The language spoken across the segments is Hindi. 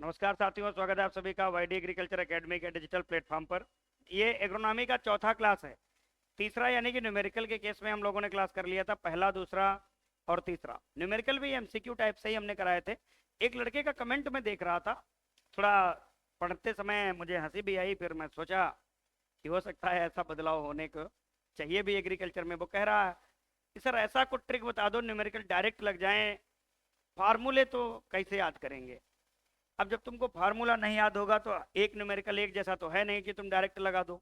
नमस्कार साथियों, स्वागत है आप सभी का वाईडी एग्रीकल्चर एकेडमी के डिजिटल प्लेटफॉर्म पर। ये एग्रोनॉमी का चौथा क्लास है। तीसरा यानी कि न्यूमेरिकल के केस में हम लोगों ने क्लास कर लिया था, पहला, दूसरा और तीसरा। न्यूमेरिकल भी एमसीक्यू टाइप से ही हमने कराए थे। एक लड़के का कमेंट में देख रहा था, थोड़ा पढ़ते समय मुझे हंसी भी आई, फिर मैं सोचा कि हो सकता है ऐसा बदलाव होने को चाहिए भी एग्रीकल्चर में। वो कह रहा है कि सर ऐसा कुछ ट्रिक बता दो न्यूमेरिकल डायरेक्ट लग जाए, फार्मूले तो कैसे याद करेंगे। अब जब तुमको फार्मूला नहीं याद होगा तो एक न्यूमेरिकल एक जैसा तो है नहीं कि तुम डायरेक्ट लगा दो।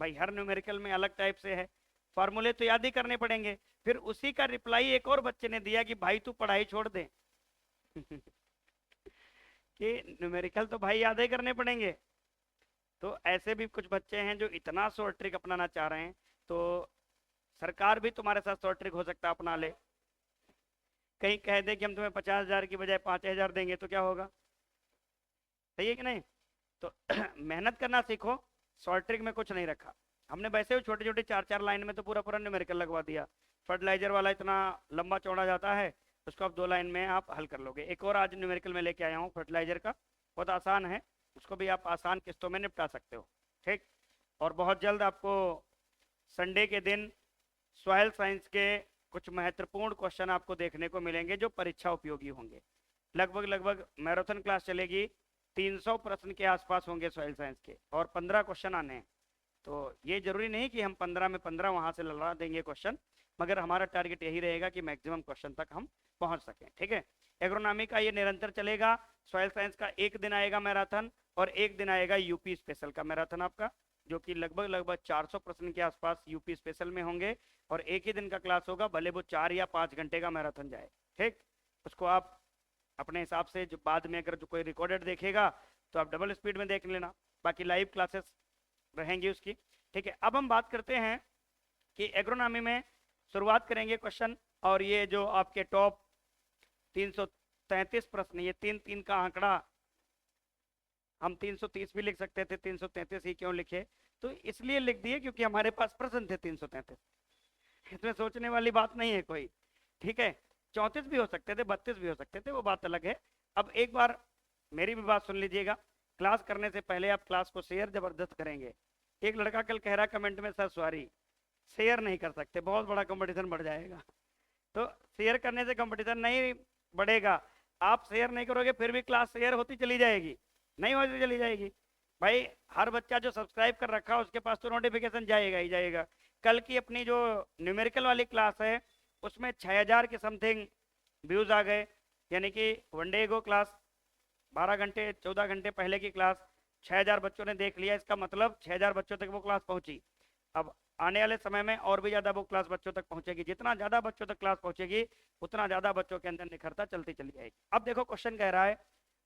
भाई हर न्यूमेरिकल में अलग टाइप से है, फार्मूले तो याद ही करने पड़ेंगे। फिर उसी का रिप्लाई एक और बच्चे ने दिया कि भाई तू पढ़ाई छोड़ दे कि न्यूमेरिकल तो भाई याद ही करने पड़ेंगे। तो ऐसे भी कुछ बच्चे हैं जो इतना शॉर्ट ट्रिक अपनाना चाह रहे हैं, तो सरकार भी तुम्हारे साथ शॉर्ट ट्रिक हो सकता है अपना ले। कहीं कह दे कि हम तुम्हें 50,000 की बजाय 5,000 देंगे तो क्या होगा। सही है कि नहीं। तो मेहनत करना सीखो, शॉर्ट ट्रिक में कुछ नहीं रखा। हमने वैसे ही छोटे छोटे चार चार लाइन में तो पूरा पूरा न्यूमेरिकल लगवा दिया। फर्टिलाइजर वाला इतना लंबा चौड़ा जाता है, उसको आप 2 लाइन में आप हल कर लोगे। एक और आज न्यूमेरिकल में लेके आया हूँ फर्टिलाइजर का, बहुत आसान है, उसको भी आप आसान किस्तों में निपटा सकते हो। ठीक। और बहुत जल्द आपको संडे के दिन सॉइल साइंस के कुछ महत्वपूर्ण क्वेश्चन आपको देखने को मिलेंगे जो परीक्षा उपयोगी होंगे। लगभग लगभग मैराथन क्लास चलेगी, 300 प्रश्न के आसपास होंगे सॉइल साइंस के, और 15 क्वेश्चन आने हैं। तो ये जरूरी नहीं कि हम 15 में 15 वहां से लड़ा देंगे क्वेश्चन, मगर हमारा टारगेट यही रहेगा कि मैक्सिमम क्वेश्चन तक हम पहुंच सकें। ठीक है। एग्रोनॉमी का ये निरंतर चलेगा। सॉइल साइंस का एक दिन आएगा मैराथन, और एक दिन आएगा यूपी स्पेशल का मैराथन आपका, जो कि लगभग लगभग 400 प्रश्न के आसपास यूपी स्पेशल में होंगे। और एक ही दिन का क्लास होगा, भले वो 4 या 5 घंटे का मैराथन जाए। ठीक। उसको आप अपने हिसाब से, जो बाद में अगर जो कोई रिकॉर्डेड देखेगा तो आप डबल स्पीड में देख लेना, बाकी लाइव क्लासेस रहेंगी उसकी। ठीक है। अब हम बात करते हैं कि एग्रोनॉमी में शुरुआत करेंगे क्वेश्चन, और ये जो आपके टॉप 333 प्रश्न, ये 3 3 का आंकड़ा, हम 330 भी लिख सकते थे, 333 ही क्यों लिखे, तो इसलिए लिख दिए क्योंकि हमारे पास प्रश्न थे 333। इसमें सोचने वाली बात नहीं है कोई। ठीक है। 34 भी हो सकते थे, 32 भी हो सकते थे, वो बात अलग है। अब एक बार मेरी भी बात सुन लीजिएगा। क्लास करने से पहले आप क्लास को शेयर जबरदस्त करेंगे। एक लड़का कल कह रहा कमेंट में, सर सॉरी शेयर नहीं कर सकते, बहुत बड़ा कंपटीशन बढ़ जाएगा। तो शेयर करने से कंपटीशन नहीं बढ़ेगा। आप शेयर नहीं करोगे फिर भी क्लास शेयर होती चली जाएगी, नहीं होती चली जाएगी। भाई हर बच्चा जो सब्सक्राइब कर रखा है उसके पास तो नोटिफिकेशन जाएगा ही जाएगा। कल की अपनी जो न्यूमेरिकल वाली क्लास है उसमें 6,000 के समथिंग व्यूज आ गए, यानी कि वनडे गो क्लास, 12 घंटे 14 घंटे पहले की क्लास 6,000 बच्चों ने देख लिया। इसका मतलब 6,000 बच्चों तक वो क्लास पहुंची। अब आने वाले समय में और भी ज्यादा वो क्लास बच्चों तक पहुंचेगी। जितना ज्यादा बच्चों तक क्लास पहुंचेगी उतना ज्यादा बच्चों के अंदर निखरता चलती चली जाएगी। अब देखो क्वेश्चन कह रहा है,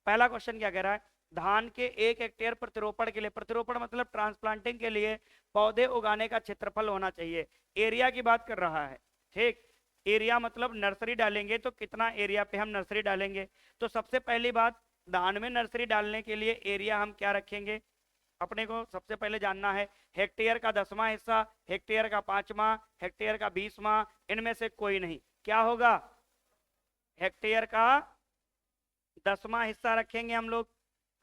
पहला क्वेश्चन क्या कह रहा है, धान के 1 हेक्टेयर प्रतिरोपण के लिए, प्रतिरोपण मतलब ट्रांसप्लांटिंग के लिए पौधे उगाने का क्षेत्रफल होना चाहिए। एरिया की बात कर रहा है। ठीक। एरिया मतलब नर्सरी डालेंगे तो कितना एरिया पे हम नर्सरी डालेंगे। तो सबसे पहली बात, धान में नर्सरी डालने के लिए एरिया हम क्या रखेंगे, अपने को सबसे पहले जानना है। हेक्टेयर का 10वां हिस्सा, हेक्टेयर का 5वां, हेक्टेयर का 20वां, इनमें से कोई नहीं। क्या होगा, हेक्टेयर का 10वां हिस्सा रखेंगे हम लोग।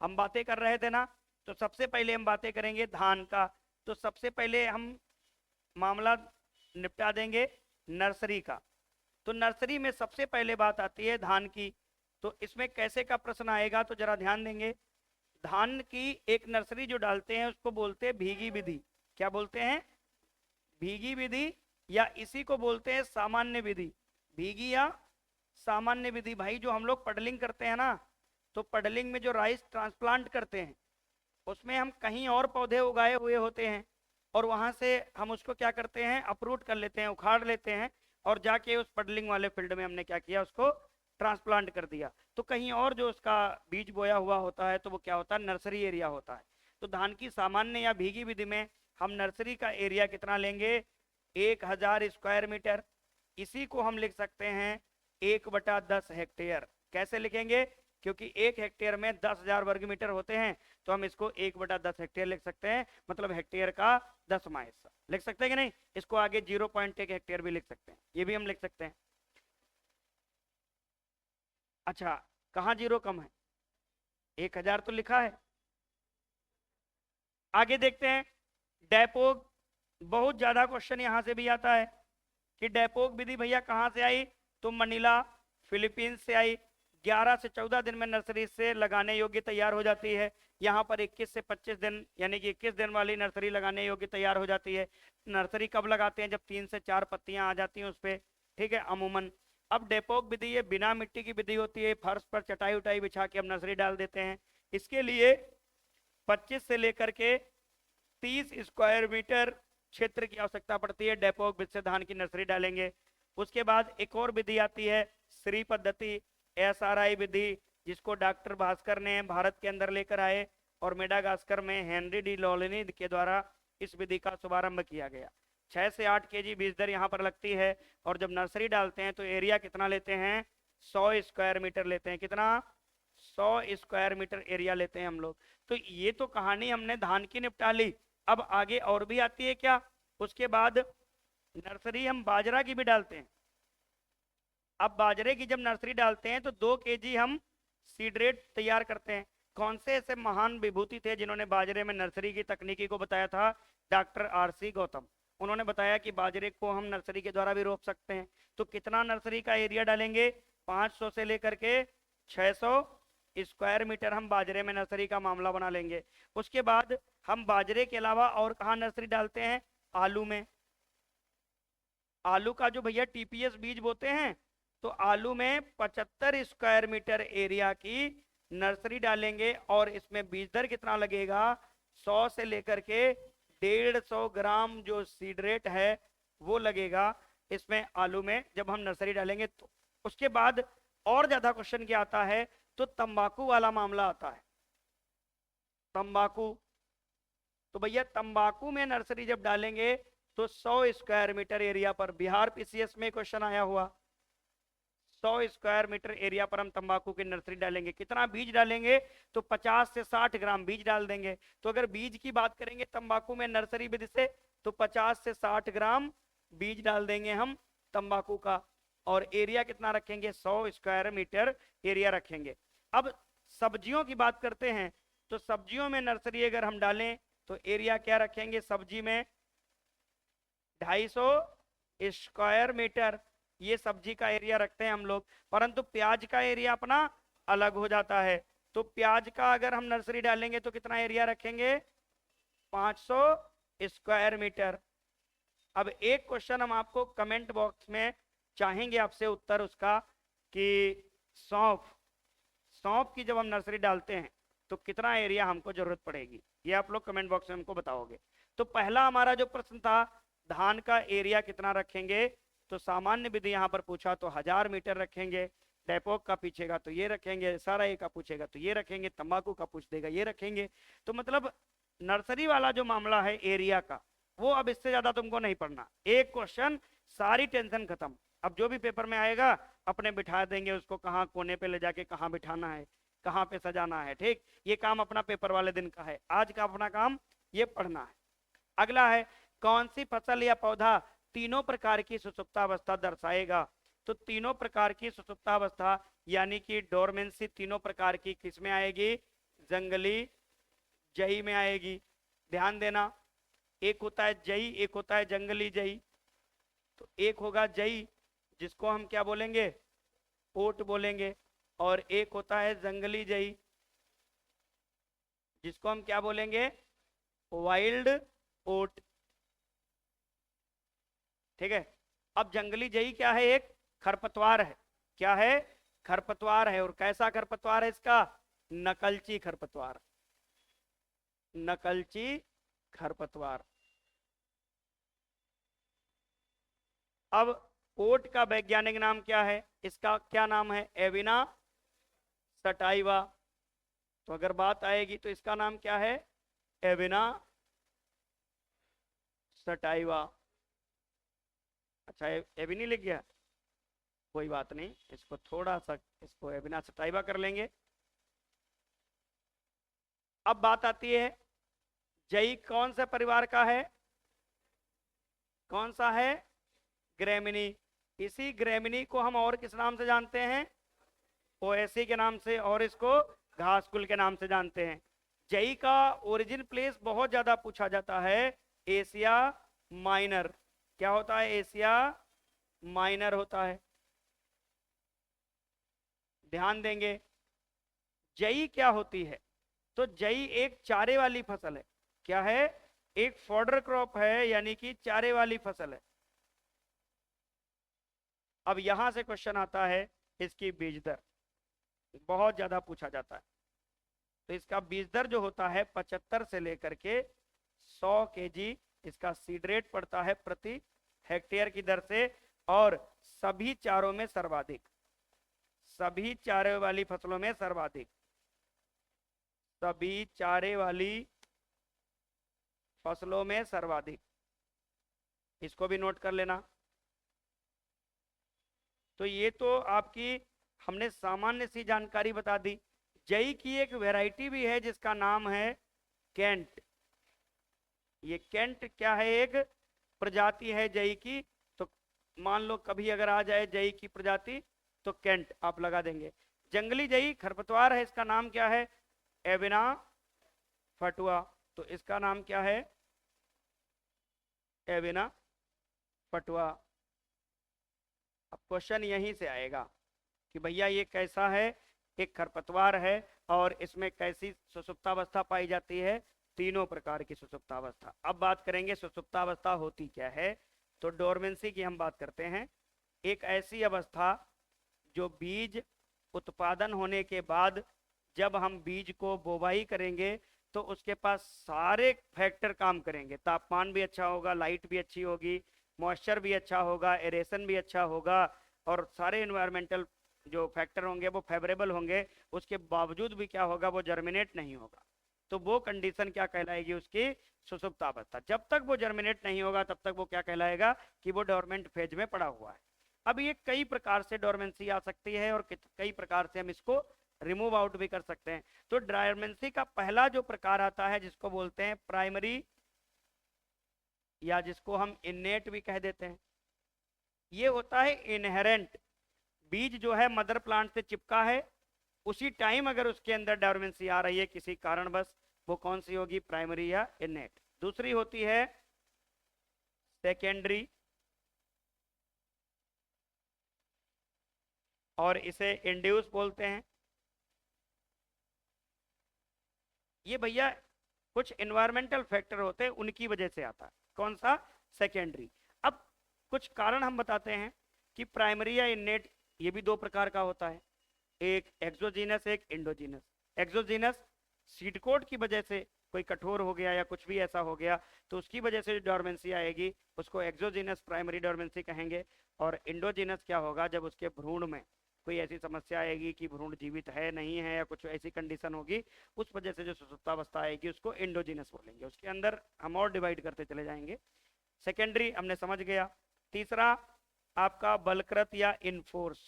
हम बातें कर रहे थे ना, तो सबसे पहले हम बातें करेंगे धान का। तो सबसे पहले हम मामला निपटा देंगे नर्सरी का। तो नर्सरी में सबसे पहले बात आती है धान की। तो इसमें कैसे का प्रश्न आएगा तो जरा ध्यान देंगे। धान की एक नर्सरी जो डालते हैं उसको बोलते हैं भीगी विधि। क्या बोलते हैं, भीगी विधि, या इसी को बोलते हैं सामान्य विधि। भीगी या सामान्य विधि। भाई जो हम लोग पडलिंग करते हैं ना, तो पडलिंग में जो राइस ट्रांसप्लांट करते हैं उसमें हम कहीं और पौधे उगाए हुए होते हैं, और वहां से हम उसको क्या करते हैं, अप्रूट कर लेते हैं, उखाड़ लेते हैं, और जाके उस पडलिंग वाले फील्ड में हमने क्या किया, उसको ट्रांसप्लांट कर दिया। तो कहीं और जो उसका बीज बोया हुआ होता है तो वो क्या होता है, नर्सरी एरिया होता है। तो धान की सामान्य या भीगी विधि में हम नर्सरी का एरिया कितना लेंगे, 1,000 स्क्वायर मीटर। इसी को हम लिख सकते हैं 1/10 हेक्टेयर। कैसे लिखेंगे, क्योंकि 1 हेक्टेयर में 10,000 वर्ग मीटर होते हैं, तो हम इसको 1/10 हेक्टेयर लिख सकते हैं, मतलब हेक्टेयर का 10वां हिस्सा लिख सकते हैं कि नहीं। इसको आगे 0.1 हेक्टेयर भी लिख सकते हैं, ये भी हम लिख सकते हैं। अच्छा, कहाँ जीरो कम है, 1000 तो लिखा है। आगे देखते हैं डेपोक। बहुत ज्यादा क्वेश्चन यहां से भी आता है कि डेपोक विधि भैया कहाँ से आई, तो मनीला फिलीपींस से आई। 11 से 14 दिन में नर्सरी से लगाने योग्य तैयार हो जाती है। यहाँ पर 21 से 25 दिन यानी कि 21 दिन वाली नर्सरी लगाने योग्य तैयार हो जाती है। नर्सरी कब लगाते हैं, जब 3 से 4 पत्तियां आ जाती हैं उस पर, ठीक है, अमूमन। अब डेपोक विधि ये बिना मिट्टी की विधि होती है, फर्श पर चटाई उटाई बिछा के हम नर्सरी डाल देते हैं। इसके लिए 25 से लेकर के 30 स्क्वायर मीटर क्षेत्र की आवश्यकता पड़ती है। डेपोक विधि से धान की नर्सरी डालेंगे। उसके बाद एक और विधि आती है श्री पद्धति, SRI विधि, जिसको डॉक्टर भास्कर ने भारत के अंदर लेकर आए और मेडागास्कर में हेनरी डी लॉलिनी के द्वारा इस विधि का शुभारंभ किया गया। 6 से 8 केजी बीज दर यहाँ पर लगती है। और जब नर्सरी डालते हैं तो एरिया कितना लेते हैं, 100 स्क्वायर मीटर लेते हैं। कितना, 100 स्क्वायर मीटर एरिया लेते हैं हम लोग। तो ये तो कहानी हमने धान की निपटा ली। अब आगे और भी आती है क्या, उसके बाद नर्सरी हम बाजरा की भी डालते हैं। अब बाजरे की जब नर्सरी डालते हैं तो 2 केजी हम सीड रेट तैयार करते हैं। कौन से ऐसे महान विभूति थे जिन्होंने बाजरे में नर्सरी की तकनीकी को बताया था, डॉक्टर RC गौतम। उन्होंने बताया कि बाजरे को हम नर्सरी के द्वारा भी रोप सकते हैं। तो कितना नर्सरी का एरिया डालेंगे, 500 से लेकर के 600 स्क्वायर मीटर हम बाजरे में नर्सरी का मामला बना लेंगे। उसके बाद हम बाजरे के अलावा और कहाँ नर्सरी डालते हैं, आलू में। आलू का जो भैया TPS बीज बोते हैं, तो आलू में 75 स्क्वायर मीटर एरिया की नर्सरी डालेंगे। और इसमें बीज दर कितना लगेगा, 100 से लेकर के 150 ग्राम जो सीड रेट है वो लगेगा इसमें आलू में जब हम नर्सरी डालेंगे तो। उसके बाद और ज्यादा क्वेश्चन क्या आता है, तो तंबाकू वाला मामला आता है। तंबाकू, तो भैया तंबाकू में नर्सरी जब डालेंगे तो 100 स्क्वायर मीटर एरिया पर, बिहार PCS में क्वेश्चन आया हुआ, 100 स्क्वायर मीटर एरिया पर हम तंबाकू की नर्सरी डालेंगे। कितना बीज डालेंगे, तो 50 से 60 ग्राम बीज डाल देंगे। तो अगर बीज की बात करेंगे तंबाकू में नर्सरी विधि से, तो 50 से 60 ग्राम बीज डाल देंगे हम तंबाकू का। और एरिया कितना रखेंगे, 100 स्क्वायर मीटर एरिया रखेंगे। अब सब्जियों की बात करते हैं, तो सब्जियों में नर्सरी अगर हम डालें तो एरिया क्या रखेंगे, सब्जी में 250 स्क्वायर मीटर ये सब्जी का एरिया रखते हैं हम लोग। परंतु प्याज का एरिया अपना अलग हो जाता है। तो प्याज का अगर हम नर्सरी डालेंगे तो कितना एरिया रखेंगे, 500 स्क्वायर मीटर। अब एक क्वेश्चन हम आपको कमेंट बॉक्स में चाहेंगे आपसे उत्तर उसका, कि सौंफ, सौंफ की जब हम नर्सरी डालते हैं तो कितना एरिया हमको जरूरत पड़ेगी, ये आप लोग कमेंट बॉक्स में हमको बताओगे। तो पहला हमारा जो प्रश्न था, धान का एरिया कितना रखेंगे, तो सामान्य विधि यहाँ पर पूछा तो 1000 मीटर रखेंगे। डेपोक का पूछेगा तो ये रखेंगे, SRI का पूछेगा तो ये रखेंगे, तंबाकू का पूछ देगा ये रखेंगे। तो मतलब नर्सरी वाला जो मामला है एरिया का, वो अब इससे ज्यादा तुमको नहीं पढ़ना। एक क्वेश्चन, सारी टेंशन खत्म। अब जो भी पेपर में आएगा अपने बिठा देंगे उसको, कहाँ कोने पे ले जाके कहाँ बिठाना है, कहाँ पे सजाना है, ठीक। ये काम अपना पेपर वाले दिन का है, आज का अपना काम ये पढ़ना है। अगला है, कौन सी फसल या पौधा तीनों प्रकार की सुसुप्तावस्था दर्शाएगा, तो तीनों प्रकार की सुसुप्तावस्था यानी कि डोरमेंसी तीनों प्रकार की किसमें आएगी, जंगली जई में आएगी। ध्यान देना, एक होता है जई, एक होता है जंगली जई। तो एक होगा जई जिसको हम क्या बोलेंगे, ओट बोलेंगे, और एक होता है जंगली जई जिसको हम क्या बोलेंगे, वाइल्ड ओट, ठीक है। अब जंगली जई क्या है, एक खरपतवार है। क्या है, खरपतवार है। और कैसा खरपतवार है इसका, नकलची खरपतवार, नकलची खरपतवार। अब ओट का वैज्ञानिक नाम क्या है, इसका क्या नाम है, एविना सटाइवा। तो अगर बात आएगी तो इसका नाम क्या है, एविना सटाइवा। अच्छा एविनी लिख गया, कोई बात नहीं, इसको थोड़ा सा इसको एविना सटाइवा कर लेंगे। अब बात आती है, जई कौन से परिवार का है, कौन सा है, ग्रेमिनी। इसी ग्रेमिनी को हम और किस नाम से जानते हैं, पोएसी के नाम से, और इसको घास कुल के नाम से जानते हैं। जई का ओरिजिन प्लेस बहुत ज्यादा पूछा जाता है, एशिया माइनर। क्या होता है? एशिया माइनर होता है। ध्यान देंगे। जई क्या होती है? तो जई एक चारे वाली फसल है। क्या है? एक फॉडर क्रॉप है, यानी कि चारे वाली फसल है। अब यहां से क्वेश्चन आता है इसकी बीज दर, बहुत ज्यादा पूछा जाता है। तो इसका बीज दर जो होता है 75 से लेकर के 100 kg इसका सीड रेट पड़ता है प्रति हेक्टेयर की दर से। और सभी चारों में सर्वाधिक, सभी चारे वाली फसलों में सर्वाधिक, सभी चारे वाली फसलों में सर्वाधिक। इसको भी नोट कर लेना। तो ये तो आपकी हमने सामान्य सी जानकारी बता दी। जई की एक वैरायटी भी है जिसका नाम है कैंट। ये कैंट क्या है? एक प्रजाति है जई की। तो मान लो कभी अगर आ जाए जई की प्रजाति तो कैंट आप लगा देंगे। जंगली जई खरपतवार है, इसका नाम क्या है? एविना फटुआ। तो इसका नाम क्या है? एविना फटुआ। अब क्वेश्चन यहीं से आएगा कि भैया ये कैसा है? एक खरपतवार है और इसमें कैसी सुसुप्तावस्था पाई जाती है? तीनों प्रकार की सुसुप्तावस्था। अब बात करेंगे सुसुप्तावस्था होती क्या है। तो डोरमेंसी की हम बात करते हैं। एक ऐसी अवस्था जो बीज उत्पादन होने के बाद जब हम बीज को बोवाई करेंगे तो उसके पास सारे फैक्टर काम करेंगे। तापमान भी अच्छा होगा, लाइट भी अच्छी होगी, मॉइस्चर भी अच्छा होगा, एरेशन भी अच्छा होगा, और सारे इन्वायरमेंटल जो फैक्टर होंगे वो फेवरेबल होंगे। उसके बावजूद भी क्या होगा? वो जर्मिनेट नहीं होगा। तो वो कंडीशन क्या कहलाएगी? उसकी सुसुप्तावस्था। जब तक वो जर्मिनेट नहीं होगा तब तक वो क्या कहलाएगा? कि वो डोरमेंट फेज में पड़ा हुआ है। अब ये कई प्रकार से डोरमेंसी आ सकती है और कई प्रकार से हम इसको रिमूव आउट भी कर सकते हैं। तो डोरमेंसी का पहला जो प्रकार आता है जिसको बोलते हैं प्राइमरी, या जिसको हम इनेट भी कह देते हैं, ये होता है इनहेरेंट। बीज जो है मदर प्लांट से चिपका है, उसी टाइम अगर उसके अंदर डोरमेंसी आ रही है किसी कारणवश, वो कौन सी होगी? प्राइमरी या इनेट। दूसरी होती है सेकेंडरी, और इसे इंड्यूस बोलते हैं। ये भैया कुछ इन्वायरमेंटल फैक्टर होते हैं उनकी वजह से आता है। कौन सा? सेकेंडरी। अब कुछ कारण हम बताते हैं कि प्राइमरी या इनेट ये भी दो प्रकार का होता है, एक एक्सोजीनस एक इंडोजीनस। एक्सोजीनस सीड कोड की वजह से कोई कठोर हो गया या कुछ भी ऐसा हो गया तो उसकी वजह से जो डोरमेंसी आएगी उसको एक्सोजीनस प्राइमरी डोरमेंसी कहेंगे। और इंडोजीनस क्या होगा? जब उसके भ्रूण में कोई ऐसी समस्या आएगी कि भ्रूण जीवित है नहीं है या कुछ ऐसी कंडीशन होगी, उस वजह से जो सुसुप्तावस्था आएगी उसको इंडोजीनस बोलेंगे। उसके अंदर हम और डिवाइड करते चले जाएंगे। सेकेंडरी हमने समझ गया। तीसरा आपका बलकृत या इनफोर्स,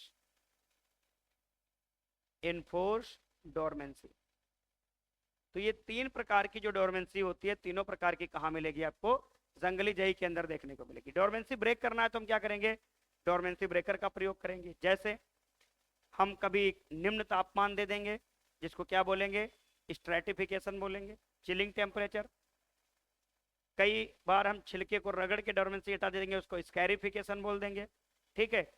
इनफोर्स डोरमेंसी। तो ये तीन प्रकार की जो डोरमेंसी होती है, तीनों प्रकार की कहाँ मिलेगी? आपको जंगली जई के अंदर देखने को मिलेगी। डोरमेंसी ब्रेक करना है तो हम क्या करेंगे? डोरमेंसी ब्रेकर का प्रयोग करेंगे। जैसे हम कभी निम्न तापमान दे देंगे जिसको क्या बोलेंगे? स्ट्रेटिफिकेशन बोलेंगे, चिलिंग टेम्परेचर। कई बार हम छिलके को रगड़ के डोरमेंसी हटा देंगे, उसको स्कैरिफिकेशन बोल देंगे। ठीक है।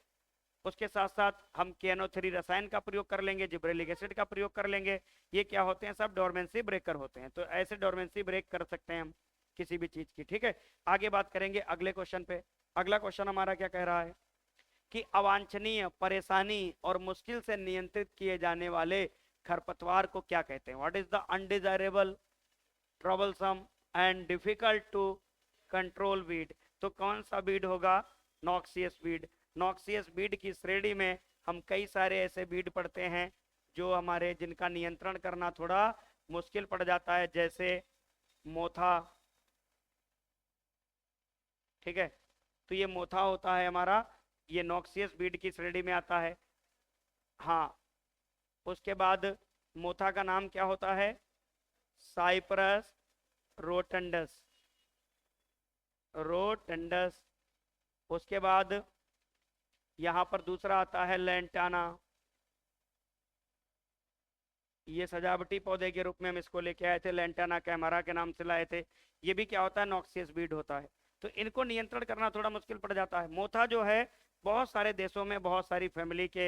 उसके साथ साथ हम KNO3 रसायन का प्रयोग कर लेंगे, जिब्रेलिक एसिड का प्रयोग कर लेंगे। ये क्या होते हैं? सब डोरमेंसी ब्रेकर होते हैं। तो ऐसे डोरमेंसी ब्रेक कर सकते हैं हम किसी भी चीज की। ठीक है। आगे बात करेंगे अगले क्वेश्चन पे। अगला क्वेश्चन हमारा क्या कह रहा है कि अवांछनीय, परेशानी और मुश्किल से नियंत्रित किए जाने वाले खरपतवार को क्या कहते हैं? What is the undesirable, troublesome and difficult to control weed. तो कौन सा बीड होगा? नॉक्सियस बीड। नॉक्सियस बीड की श्रेणी में हम कई सारे ऐसे बीड पढ़ते हैं जो हमारे जिनका नियंत्रण करना थोड़ा मुश्किल पड़ जाता है, जैसे मोथा। ठीक है। तो ये मोथा होता है हमारा, ये नॉक्सियस बीड की श्रेणी में आता है। हाँ। उसके बाद मोथा का नाम क्या होता है? Cyperus rotundus, rotundus. उसके बाद यहां पर दूसरा आता है लेंटाना, ये सजावटी पौधे के रूप में हम इसको लेके आए थे, लेंटाना कैमरा के नाम से लाए थे। ये भी क्या होता है, नॉक्सियस बीड होता है। तो इनको नियंत्रण करना थोड़ा मुश्किल पड़ जाता है। मोथा जो है बहुत सारे देशों में बहुत सारी फैमिली के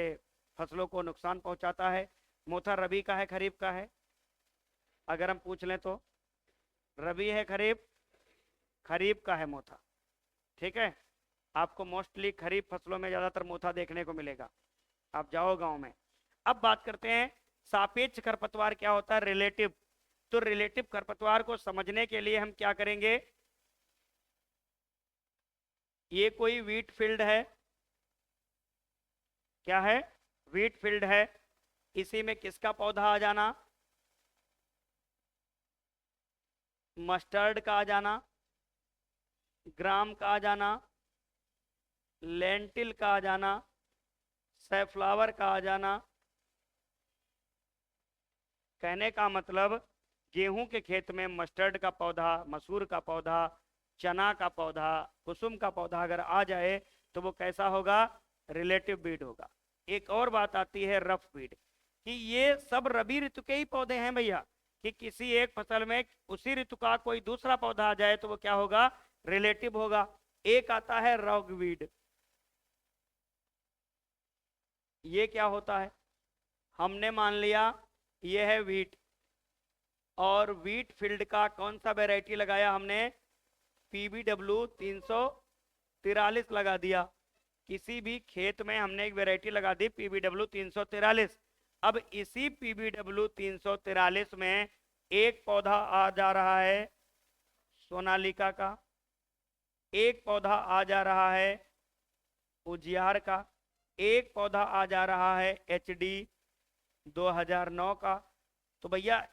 फसलों को नुकसान पहुंचाता है। मोथा रबी का है खरीफ का है, अगर हम पूछ लें तो रबी है खरीफ, खरीफ का है मोथा। ठीक है, आपको मोस्टली खरीफ फसलों में ज्यादातर मोथा देखने को मिलेगा, आप जाओ गांव में। अब बात करते हैं सापेक्ष खरपतवार क्या होता है, रिलेटिव। तो रिलेटिव खरपतवार को समझने के लिए हम क्या करेंगे, ये कोई वीट फील्ड है, क्या है, वीट फील्ड है। इसी में किसका पौधा आ जाना, मस्टर्ड का आ जाना, ग्राम का आ जाना, लेंटिल का आ जाना, सैफ्लावर का आ जाना। कहने का मतलब गेहूं के खेत में मस्टर्ड का पौधा, मसूर का पौधा, चना का पौधा, कुसुम का पौधा अगर आ जाए तो वो कैसा होगा, रिलेटिव बीड होगा। एक और बात आती है रफ बीड, कि ये सब रबी ऋतु के ही पौधे हैं भैया, कि किसी एक फसल में उसी ऋतु का कोई दूसरा पौधा आ जाए तो वो क्या होगा, रिलेटिव होगा। एक आता है रॉग बीड, ये क्या होता है, हमने मान लिया ये है वीट, और वीट फील्ड का कौन सा वैरायटी लगाया हमने, PBW 343 लगा दिया। किसी भी खेत में हमने एक वैरायटी लगा दी PBW 343। अब इसी PBW 343 में एक पौधा आ जा रहा है सोनालिका का, एक पौधा आ जा रहा है उजियार का, एक पौधा आ जा रहा है HD 2009 का। तो भैया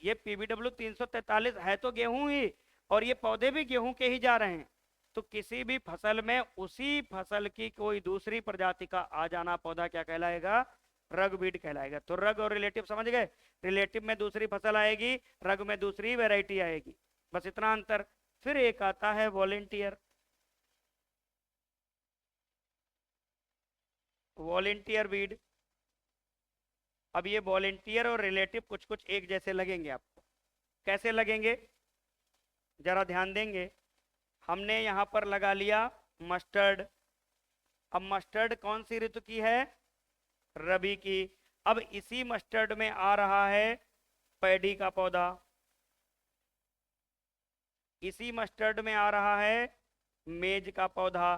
ये PBW 343 है तो गेहूं ही, और ये पौधे भी गेहूं के ही जा रहे हैं। तो किसी भी फसल में उसी फसल की कोई दूसरी प्रजाति का आ जाना पौधा क्या कहलाएगा, रग बीड कहलाएगा। तो रग और रिलेटिव समझ गए, रिलेटिव में दूसरी फसल आएगी, रग में दूसरी वैरायटी आएगी, बस इतना अंतर। फिर एक आता है वॉलेंटियर, वॉलेंटियर बीड। अब ये वॉलेंटियर और रिलेटिव कुछ कुछ एक जैसे लगेंगे आपको, कैसे लगेंगे जरा ध्यान देंगे। हमने यहां पर लगा लिया मस्टर्ड, अब मस्टर्ड कौन सी ऋतु की है, रबी की। अब इसी मस्टर्ड में आ रहा है पैडी का पौधा, इसी मस्टर्ड में आ रहा है मेज का पौधा।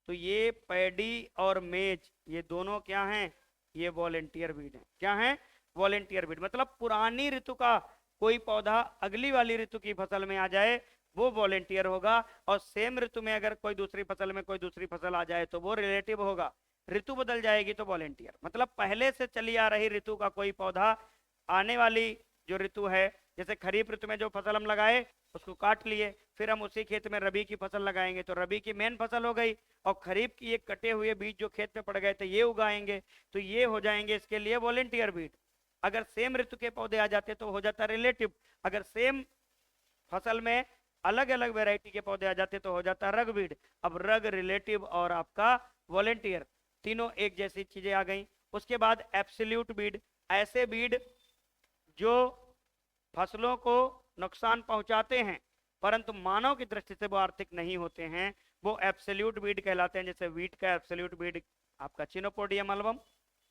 तो ये पैडी और मेज ये दोनों क्या हैं, ये वॉलेंटियर बीड है। क्या है, वॉलेंटियर बीड। मतलब पुरानी ऋतु का कोई पौधा अगली वाली ऋतु की फसल में आ जाए वो वॉलेंटियर होगा, और सेम ऋतु में अगर कोई दूसरी फसल में कोई दूसरी फसल आ जाए तो वो रिलेटिव होगा। ऋतु बदल जाएगी तो वॉलेंटियर। मतलब पहले से चली आ रही ऋतु का कोई पौधा आने वाली जो ऋतु है, जैसे खरीफ ऋतु में जो फसल हम लगाए उसको काट लिए, फिर हम उसी खेत में रबी की फसल लगाएंगे तो रबी की मेन फसल हो गई, और खरीफ की एक कटे हुए बीज जो खेत में पड़ गए थे ये उगाएंगे, तो ये हो जाएंगे इसके लिए वॉलेंटियर बीड। अगर सेम ऋतु के पौधे आ जाते तो हो जाता रिलेटिव। अगर सेम फसल में अलग अलग वैरायटी के पौधे आ जाते तो हो जाता रग बीड। अब रग, रिलेटिव और आपका वॉलेंटियर तीनों एक जैसी चीजें आ गई। उसके बाद एब्सोल्यूट बीड, ऐसे बीड जो फसलों को नुकसान पहुंचाते हैं परंतु मानव की दृष्टि से वो आर्थिक नहीं होते हैं, वो एब्सोल्यूट बीड कहलाते हैं। जैसे वीट का एब्सोल्यूट बीड आपका चिनोपोडियम अल्बम,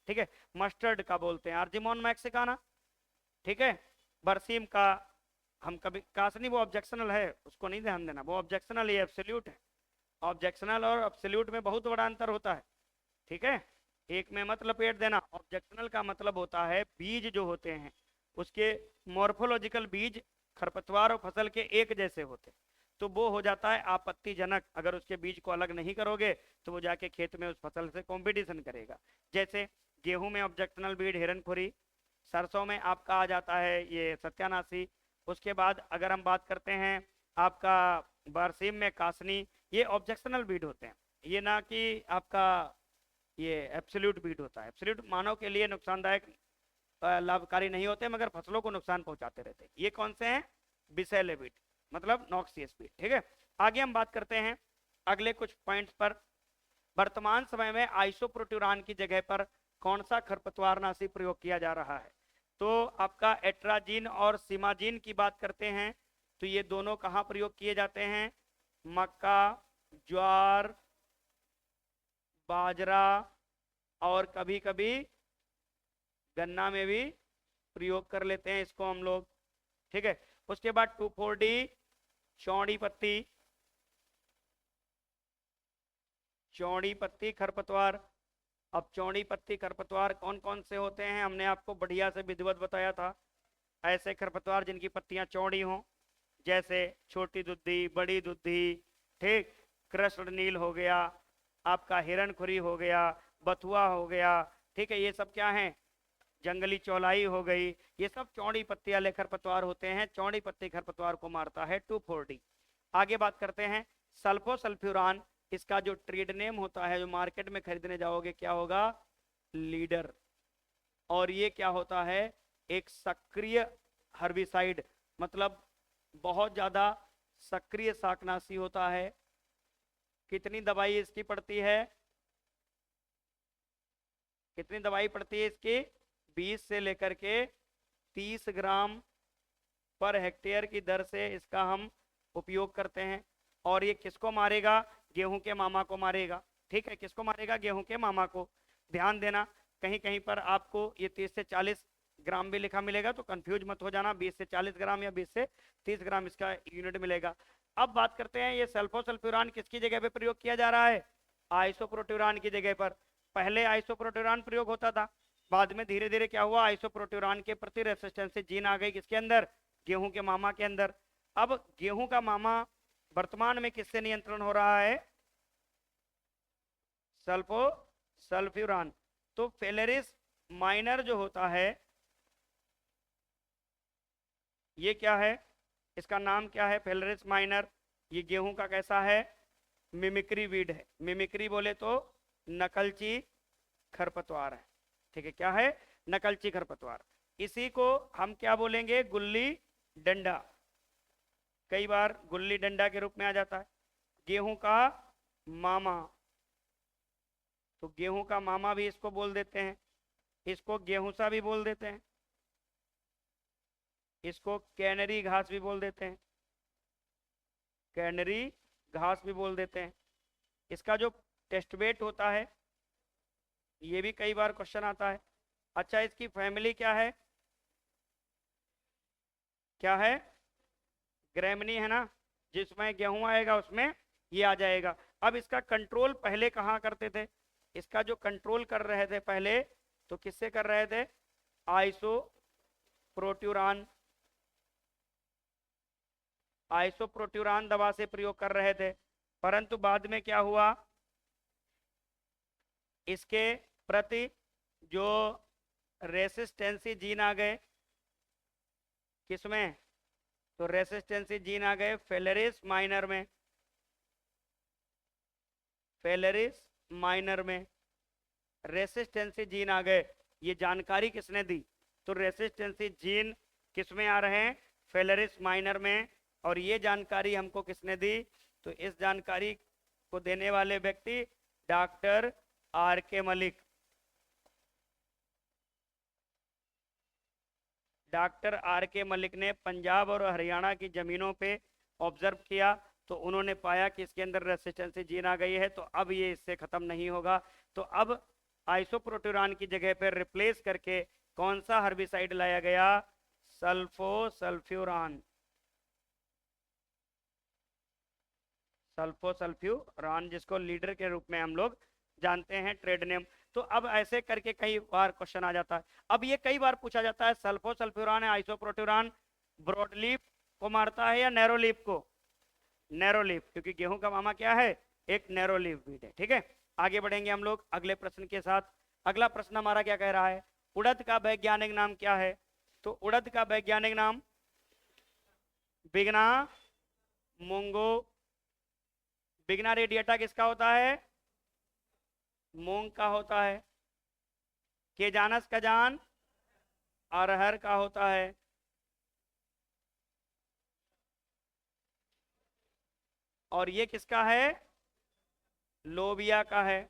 ठीक है। मस्टर्ड का बोलते हैं आर्जिमोन मैक्सिकाना, ठीक है। बरसीम का हम कभी कासनी, वो ऑब्जेक्शनल है उसको नहीं ध्यान देना, वो ऑब्जेक्शनल, ये एब्सोल्यूट है। ऑब्जेक्शनल और एब्सोल्यूट में बहुत बड़ा अंतर होता है, ठीक है। एक में मत लपेट देना। ऑब्जेक्शनल का मतलब होता है बीज जो होते हैं उसके मॉर्फोलॉजिकल बीज खरपतवार और फसल के एक जैसे होते, तो वो हो जाता है आपत्तिजनक। अगर उसके बीज को अलग नहीं करोगे तो वो जाके खेत में उस फसल से कंपटीशन करेगा। जैसे गेहूं में ऑब्जेक्शनल बीड हिरनखुरी, सरसों में आपका आ जाता है ये सत्यानाशी। उसके बाद अगर हम बात करते हैं आपका बरसीम में कासनी, ये ऑब्जेक्शनल बीड होते हैं, ये ना कि आपका ये एब्सोल्यूट बीड होता है। एब्सोल्यूट मानव के लिए नुकसानदायक लाभकारी नहीं होते मगर फसलों को नुकसान पहुंचाते रहते हैं। ये कौन से हैं, बिसेले बीड मतलब नॉक्सियस बीड, ठीक है। आगे हम बात करते हैं अगले कुछ पॉइंट्स पर। वर्तमान समय में आइसोप्रोट्यूरान की जगह पर कौन सा खरपतवारनाशी प्रयोग किया जा रहा है, तो आपका एट्राजीन और सीमाजीन की बात करते हैं तो ये दोनों कहाँ प्रयोग किए जाते हैं? मक्का, ज्वार, बाजरा और कभी कभी गन्ना में भी प्रयोग कर लेते हैं इसको हम लोग। ठीक है, उसके बाद 2,4-D चौड़ी पत्ती, चौड़ी पत्ती खरपतवार। अब चौड़ी पत्ती खरपतवार कौन कौन से होते हैं हमने आपको बढ़िया से विधिवत बताया था। ऐसे खरपतवार जिनकी पत्तियां चौड़ी हों, जैसे छोटी दुद्धि, बड़ी दुद्धि, ठीक, कृष्ण नील हो गया, आपका हिरणखुरी हो गया, बथुआ हो गया, ठीक है, ये सब क्या है? जंगली चौलाई हो गई, ये सब चौड़ी पत्ती वाले खरपतवार होते हैं। चौड़ी पत्ती खरपतवार को मारता है 2,4-D। आगे बात करते हैं सल्फोसल्फ्यूरान। इसका जो ट्रेड नेम होता है, जो मार्केट में खरीदने जाओगे, क्या होगा? लीडर। और ये क्या होता है? एक सक्रिय हर्बिसाइड, मतलब बहुत ज्यादा सक्रिय शाकनाशी होता है। कितनी दवाई इसकी पड़ती है? कितनी दवाई पड़ती है इसकी? 20 से लेकर के 30 ग्राम पर हेक्टेयर की दर से इसका हम उपयोग करते हैं। और ये किसको मारेगा? गेहूं के मामा को मारेगा। ठीक है, किसको मारेगा? गेहूं के मामा को। ध्यान देना, कहीं कहीं पर आपको ये 30 से 40 ग्राम भी लिखा मिलेगा, तो कंफ्यूज मत हो जाना। 20 से 40 ग्राम या 20 से 30 ग्राम इसका यूनिट मिलेगा। अब बात करते हैं ये सल्फोसल्फ्यूरान किसकी जगह पे प्रयोग किया जा रहा है? आइसोप्रोट्यूरान की जगह पर। पहले आइसोप्रोट्यूरान प्रयोग होता था, बाद में धीरे धीरे क्या हुआ? आइसोप्रोट्यूरान के प्रति रेसिस्टेंस जीन आ गई किसके अंदर? गेहूं के मामा के अंदर। अब गेहूं का मामा वर्तमान में किससे नियंत्रण हो रहा है? सल्फोसल्फ्यूरान। तो फेलेरिस माइनर जो होता है, ये क्या है? इसका नाम क्या है? Phalaris minor. ये गेहूं का कैसा है? मिमिक्री वीड है। मिमिक्री बोले तो नकलची खरपतवार है। ठीक है, क्या है? नकलची खरपतवार। इसी को हम क्या बोलेंगे? गुल्ली डंडा। कई बार गुल्ली डंडा के रूप में आ जाता है। गेहूं का मामा, तो गेहूं का मामा भी इसको बोल देते हैं। इसको गेहूंसा भी बोल देते हैं। इसको कैनरी घास भी बोल देते हैं। कैनरी घास भी बोल देते हैं। इसका जो टेस्ट वेट होता है, ये भी कई बार क्वेश्चन आता है। अच्छा, इसकी फैमिली क्या है? क्या है? ग्रेमनी है ना। जिसमें गेहूं आएगा उसमें ये आ जाएगा। अब इसका कंट्रोल पहले कहाँ करते थे? इसका जो कंट्रोल कर रहे थे पहले, तो किससे कर रहे थे? आइसो प्रोट्यूरान। आइसोप्रोट्यूरान दवा से प्रयोग कर रहे थे। परंतु बाद में क्या हुआ? इसके प्रति जो रेसिस्टेंसी जीन आ गए, किसमें? तो रेसिस्टेंसी जीन आ गए फेलेरिस माइनर में। फेलेरिस माइनर में रेसिस्टेंसी जीन आ गए। ये जानकारी किसने दी? तो रेसिस्टेंसी जीन किसमें आ रहे हैं? फेलेरिस माइनर में। और ये जानकारी हमको किसने दी? तो इस जानकारी को देने वाले व्यक्ति doctor R.K. Malik. Doctor R.K. Malik ने पंजाब और हरियाणा की जमीनों पे ऑब्जर्व किया, तो उन्होंने पाया कि इसके अंदर रेसिस्टेंसी जीन आ गई है। तो अब ये इससे खत्म नहीं होगा। तो अब आइसोप्रोट्यूरान की जगह पर रिप्लेस करके कौन सा हर्बिसाइड लाया गया? सल्फोसल्फ्यूरान। सल्फोसल्फ्यूरान, जिसको लीडर के रूप में हम लोग जानते हैं, ट्रेड नेम। तो अब ऐसे करके कई बार क्वेश्चन आ जाता है। अब ये कई बार पूछा जाता है, सल्फोसल्फ्यूरान है आइसोप्रोट्यूरान ब्रॉड लीफ को मारता है या नैरो लीफ को? नैरो लीफ, क्योंकि गेहूं का मामा क्या है? एक नैरो लीफ बीट है। ठीक है, आगे बढ़ेंगे हम लोग अगले प्रश्न के साथ। अगला प्रश्न हमारा क्या कह रहा है? उड़द का वैज्ञानिक नाम क्या है? तो उड़द का वैज्ञानिक नाम बिगना मूंगो। बिगना रेडिएटा किसका होता है? मूंग का होता है। केजानस खजान अरहर का होता है। और ये किसका है? लोबिया का है।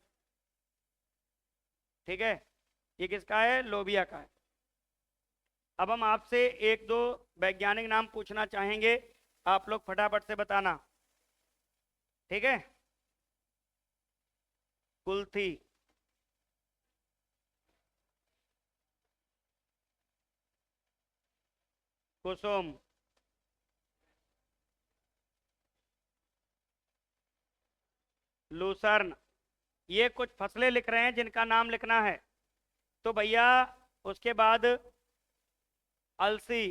ठीक है, ये किसका है? लोबिया का है। अब हम आपसे एक दो वैज्ञानिक नाम पूछना चाहेंगे, आप लोग फटाफट से बताना, ठीक है। कुल्थी, कुसुम, लूसर्न, ये कुछ फसलें लिख रहे हैं जिनका नाम लिखना है। तो भैया उसके बाद अलसी,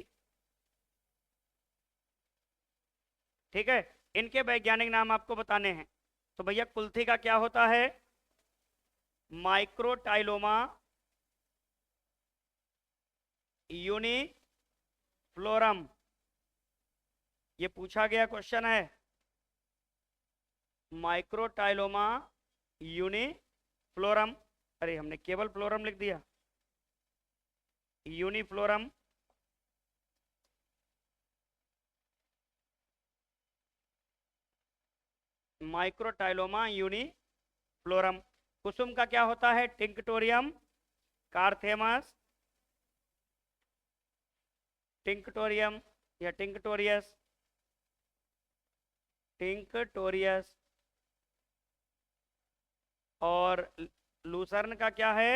ठीक है, इनके वैज्ञानिक नाम आपको बताने हैं। तो भैया कुल्थी का क्या होता है? माइक्रोटाइलोमा यूनिफ्लोरम, ये पूछा गया क्वेश्चन है। माइक्रोटाइलोमा यूनिफ्लोरम, अरे हमने केवल फ्लोरम लिख दिया, यूनिफ्लोरम। माइक्रोटाइलोमा यूनिफ्लोरम। कुसुम का क्या होता है? टिंक्टोरियम कार्थेमस, टिंक्टोरियम या टिंक्टोरियस, टिंक्टोरियस। और लूसर्न का क्या है?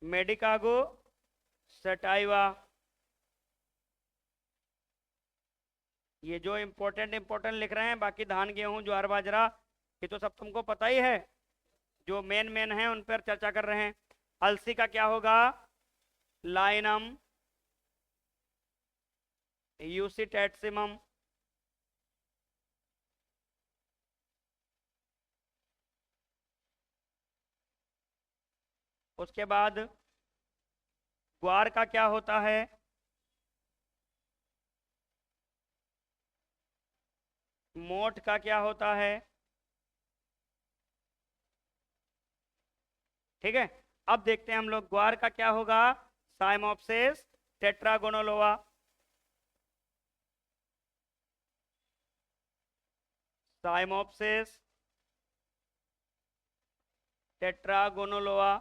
मेडिकागो सटाइवा। ये जो इंपॉर्टेंट लिख रहे हैं, बाकी धान गेहूं ज्वार बाजरा ये तो सब तुमको पता ही है, जो मेन मेन है उन पर चर्चा कर रहे हैं। अलसी का क्या होगा? लाइनम यूसिटैट्सिमम। उसके बाद ग्वार का क्या होता है? मोठ का क्या होता है? ठीक है, अब देखते हैं हम लोग ग्वार का क्या होगा। साइमोप्सिस टेट्रागोनोलोआ। साइमोप्सिस टेट्रागोनोलोआ,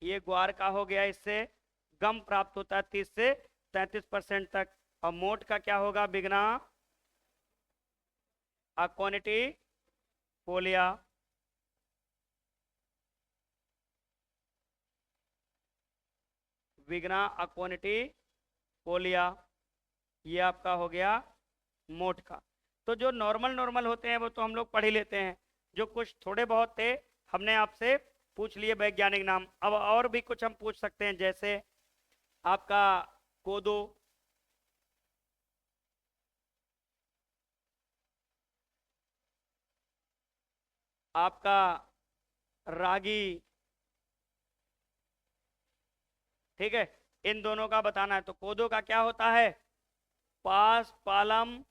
ये ग्वार का हो गया। इससे गम प्राप्त होता है 30 से 33% तक। और मोठ का क्या होगा? बिगना अक्वानिटी फोलिया। विग्ना अक्वानिटी फोलिया, ये आपका हो गया मोठ का। तो जो नॉर्मल नॉर्मल होते हैं वो तो हम लोग पढ़ ही लेते हैं, जो कुछ थोड़े बहुत थे हमने आपसे पूछ लिए वैज्ञानिक नाम। अब और भी कुछ हम पूछ सकते हैं, जैसे आपका कोदो, आपका रागी, ठीक है, इन दोनों का बताना है। तो कोदो का क्या होता है? पास पालम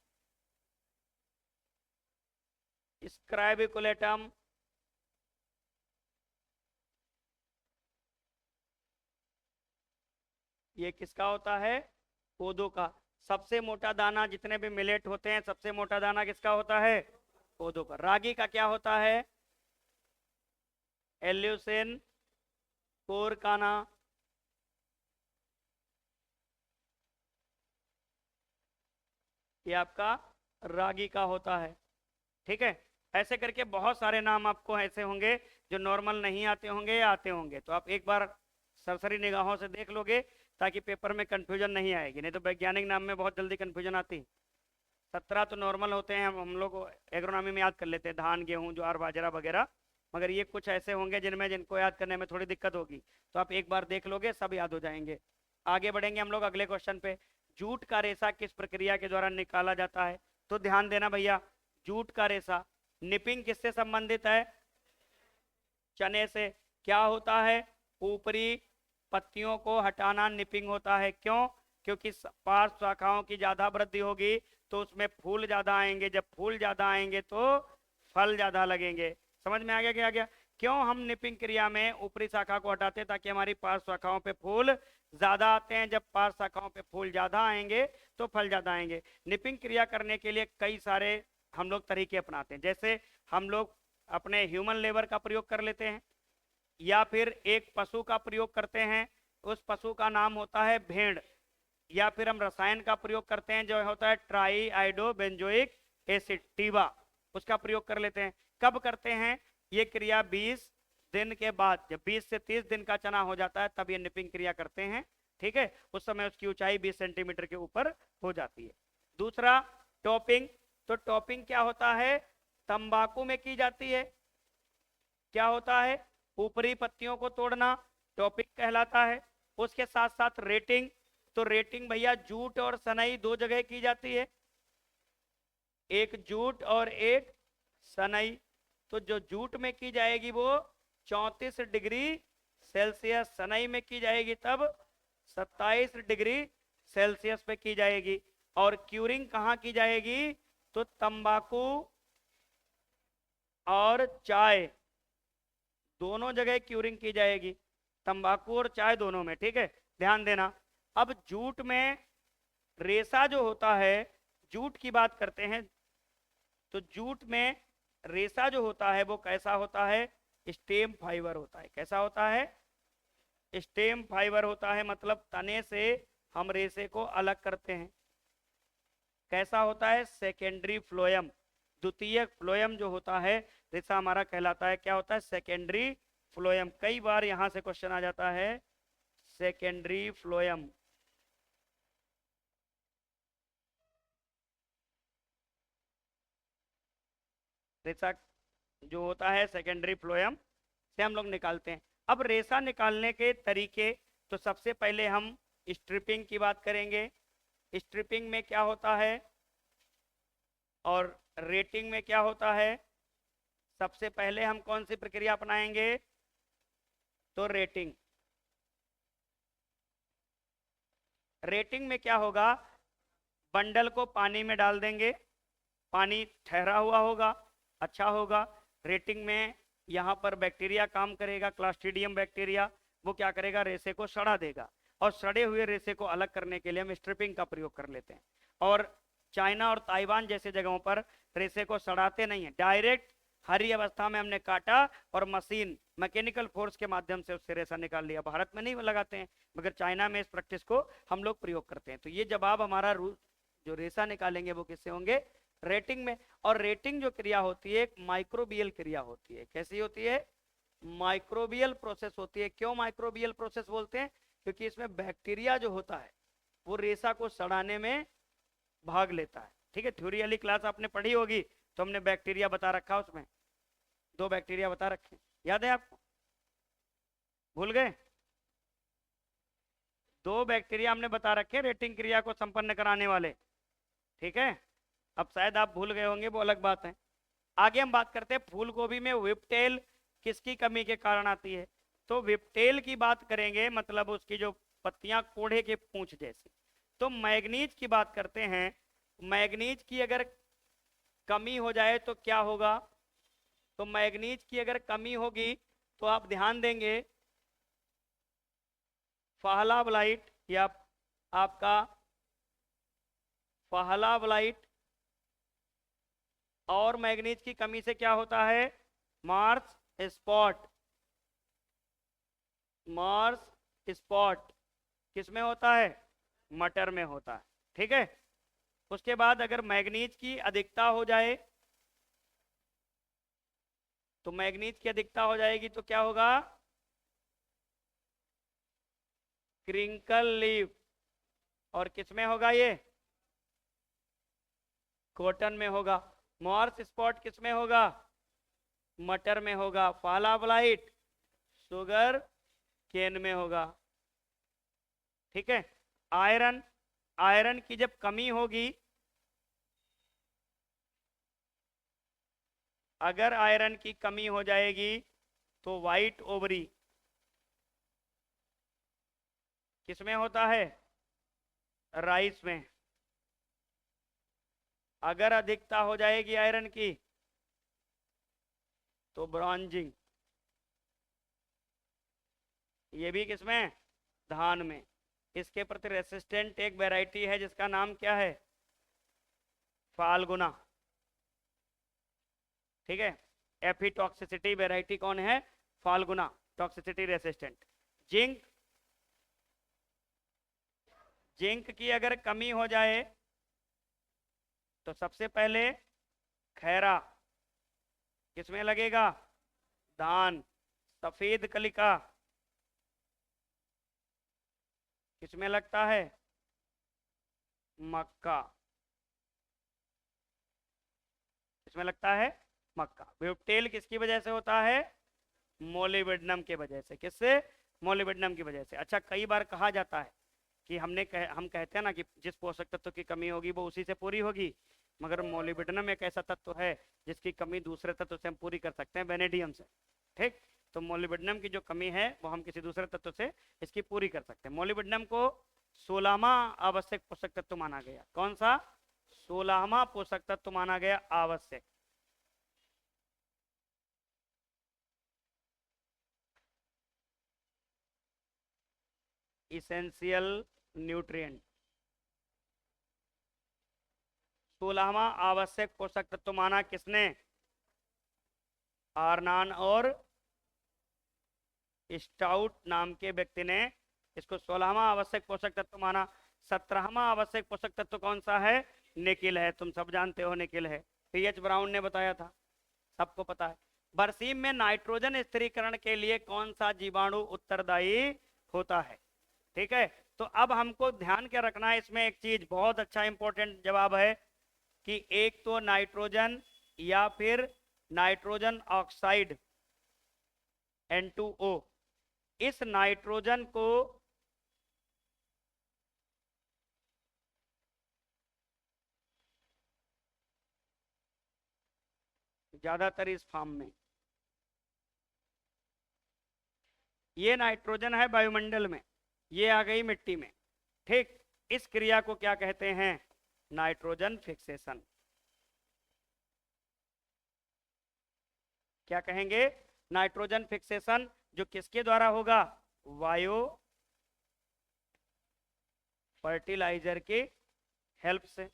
स्क्राइबिकुलेटम। ये किसका होता है? कोदो का। सबसे मोटा दाना जितने भी मिलेट होते हैं, सबसे मोटा दाना किसका होता है? कोदो का। रागी का क्या होता है? एल्यूसिन कोरकाना। ये आपका रागी का होता है, ठीक है। ऐसे करके बहुत सारे नाम आपको ऐसे होंगे जो नॉर्मल नहीं आते होंगे या आते होंगे, तो आप एक बार सरसरी निगाहों से देख लोगे ताकि पेपर में कंफ्यूजन नहीं आएगी, नहीं तो वैज्ञानिक नाम में बहुत जल्दी कंफ्यूजन आती। 17 तो नॉर्मल होते हैं, हम लोग एग्रोनॉमी में याद कर लेते हैं, धान गेहूं ज्वार बाजरा वगैरह। मगर ये कुछ ऐसे होंगे जिनमें जिनको याद करने में थोड़ी दिक्कत होगी, तो आप एक बार देख लोगे सब याद हो जाएंगे। आगे बढ़ेंगे हम लोग अगले क्वेश्चन पे। जूट का रेशा किस प्रक्रिया के द्वारा निकाला जाता है? तो ध्यान देना भैया, जूट का रेशा निपिंग किससे संबंधित है? चने से। क्या होता है? ऊपरी पत्तियों को हटाना निपिंग होता है। क्यों? क्योंकि पार्श्व शाखाओं की ज्यादा वृद्धि होगी तो उसमें फूल ज्यादा आएंगे, जब फूल ज्यादा आएंगे तो फल ज्यादा लगेंगे। समझ में आ गया? क्या आ गया? क्यों हम निपिंग क्रिया में ऊपरी शाखा को हटाते हैं? ताकि हमारी पार्श्व शाखाओं पे फूल ज्यादा आते हैं, जब पार्श्व शाखाओं पे फूल ज्यादा आएंगे तो फल ज्यादा आएंगे। निपिंग क्रिया करने के लिए कई सारे हम लोग तरीके अपनाते हैं, जैसे हम लोग अपने ह्यूमन लेबर का प्रयोग कर लेते हैं, या फिर एक पशु का प्रयोग करते हैं, उस पशु का नाम होता है भेड़, या फिर हम रसायन का प्रयोग करते हैं जो होता है ट्राई आइडो बेंजोइक एसिड टीबा, उसका प्रयोग कर लेते हैं। कब करते हैं ये क्रिया? 20 दिन के बाद, जब 20 से 30 दिन का चना हो जाता है तब ये निपिंग क्रिया करते हैं। ठीक है, उस समय उसकी ऊंचाई 20 सेंटीमीटर के ऊपर हो जाती है। दूसरा टॉपिंग, तो टॉपिंग क्या होता है? तंबाकू में की जाती है। क्या होता है? ऊपरी पत्तियों को तोड़ना टॉपिंग कहलाता है। उसके साथ साथ रेटिंग, तो रेटिंग भैया जूट और सनई दो जगह की जाती है, एक जूट और एक सनई। तो जो जूट में की जाएगी वो 34 डिग्री सेल्सियस, सनई में की जाएगी तब 27 डिग्री सेल्सियस पे की जाएगी। और क्यूरिंग कहाँ की जाएगी? तो तंबाकू और चाय दोनों जगह क्यूरिंग की जाएगी, तंबाकू और चाय दोनों में। ठीक है, ध्यान देना। अब जूट में रेशा जो होता है, जूट की बात करते हैं, तो जूट में रेशा जो होता है वो कैसा होता है? स्टेम फाइबर होता है। कैसा होता है? स्टेम फाइबर होता है, मतलब तने से हम रेशे को अलग करते हैं। कैसा होता है? Secondary phloem. द्वितीय फ्लोएम जो होता है रेशा हमारा कहलाता है, क्या होता है? Secondary phloem. कई बार यहां से क्वेश्चन आ जाता है सेकेंडरी फ्लोएम। रेशा जो होता है सेकेंडरी फ्लोएम से हम लोग निकालते हैं। अब रेशा निकालने के तरीके, तो सबसे पहले हम स्ट्रिपिंग की बात करेंगे। स्ट्रिपिंग में क्या होता है और रेटिंग में क्या होता है? सबसे पहले हम कौन सी प्रक्रिया अपनाएंगे? तो रेटिंग। रेटिंग में क्या होगा? बंडल को पानी में डाल देंगे, पानी ठहरा हुआ होगा, अच्छा होगा। रेटिंग में यहाँ पर बैक्टीरिया काम करेगा, क्लास्ट्रीडियम बैक्टीरिया, वो क्या करेगा? रेशे को सड़ा देगा, और सड़े हुए रेशे को अलग करने के लिए हम स्ट्रिपिंग का प्रयोग कर लेते हैं। और चाइना और ताइवान जैसे जगहों पर रेशे को सड़ाते नहीं है, डायरेक्ट हरी अवस्था में हमने काटा और मशीन मैकेनिकल फोर्स के माध्यम से उससे रेशा निकाल लिया। भारत में नहीं लगाते हैं, मगर चाइना में इस प्रैक्टिस को हम लोग प्रयोग करते हैं। तो ये जवाब हमारा जो रेशा निकालेंगे वो किससे होंगे? रेटिंग में। और रेटिंग जो क्रिया होती है एक माइक्रोबियल क्रिया होती है। कैसी होती है? माइक्रोबियल प्रोसेस होती है। क्यों माइक्रोबियल प्रोसेस बोलते हैं? क्योंकि इसमें बैक्टीरिया जो होता है वो रेशा को सड़ाने में भाग लेता है। ठीक है, थ्योरी वाली क्लास आपने पढ़ी होगी, तो हमने बैक्टीरिया बता रखा, उसमें 2 बैक्टीरिया बता रखे, याद है आपको? भूल गए? 2 बैक्टीरिया हमने बता रखे रेटिंग क्रिया को संपन्न कराने वाले। ठीक है, अब शायद आप भूल गए होंगे, वो अलग बात है। आगे हम बात करते हैं फूल गोभी में विपटेल किसकी कमी के कारण आती है। तो विपटेल की बात करेंगे, मतलब उसकी जो पत्तियां कोढ़े के पूंछ जैसी। तो मैग्नीज की बात करते हैं। मैग्नीज की अगर कमी हो जाए तो क्या होगा? तो मैग्नीज की अगर कमी होगी तो आप ध्यान देंगे, फहला ब्लाइट या आपका फहला ब्लाइट, और मैग्नीज की कमी से क्या होता है? Mars spot. मार्स स्पॉट किसमें होता है? मटर में होता है। ठीक है, उसके बाद अगर मैग्नीज की अधिकता हो जाए, तो मैग्नीज की अधिकता हो जाएगी तो क्या होगा? Crinkle leaf. और किसमें होगा ये? कॉटन में होगा। मार्स स्पॉट किसमें होगा? मटर में होगा। फाला ब्लाइट शुगर केन में होगा। ठीक है, आयरन, आयरन की जब कमी होगी, अगर आयरन की कमी हो जाएगी तो व्हाइट ओवरी किसमें होता है? राइस में। अगर अधिकता हो जाएगी आयरन की तो ब्रॉन्जिंग, ये भी किसमें? धान में। इसके प्रति रेसिस्टेंट एक वैरायटी है जिसका नाम क्या है? फाल्गुना। ठीक है, एफिटॉक्सिसिटी वैरायटी कौन है? Phalguna. Toxicity resistant. Zinc, zinc की अगर कमी हो जाए तो सबसे पहले खैरा किसमें लगेगा? धान। सफेद कलिका किसमें लगता है? मक्का। किसमें लगता है? मक्का। ब्यूटेल किसकी वजह से होता है? मोलिब्डेनम के वजह से। किससे? मोलिब्डेनम की वजह से। अच्छा, कई बार कहा जाता है कि हम कहते हैं ना कि जिस पोषक तत्व की कमी होगी वो उसी से पूरी होगी, मगर मोलिब्डेनम एक ऐसा तत्व है जिसकी कमी दूसरे तत्व से हम पूरी कर सकते हैं, वेनेडियम से। ठीक, तो मोलिब्डेनम की जो कमी है वो हम किसी दूसरे तत्व से इसकी पूरी कर सकते हैं। मोलिब्डेनम को 16वां आवश्यक पोषक तत्व माना गया। कौन सा? 16वां पोषक तत्व माना गया आवश्यक। Essential nutrient. 16वां आवश्यक पोषक तत्व माना किसने? आर्नान और स्टाउट नाम के व्यक्ति ने इसको 16वां आवश्यक पोषक तत्व माना। 17वां आवश्यक पोषक तत्व कौन सा है? निकिल है। तुम सब जानते हो निकिल है, पीएच ब्राउन ने बताया था, सबको पता है। बरसीम में नाइट्रोजन स्थिरीकरण के लिए कौन सा जीवाणु उत्तरदायी होता है? ठीक है, तो अब हमको ध्यान क्या रखना है इसमें, एक चीज बहुत अच्छा इंपॉर्टेंट जवाब है कि एक तो नाइट्रोजन या फिर नाइट्रोजन ऑक्साइड N2O। इस नाइट्रोजन को ज्यादातर इस फॉर्म में, ये नाइट्रोजन है वायुमंडल में, ये आ गई मिट्टी में। ठीक, इस क्रिया को क्या कहते हैं? Nitrogen fixation. क्या कहेंगे? नाइट्रोजन फिक्सेशन, जो किसके द्वारा होगा? वायु फर्टिलाइजर की हेल्प से।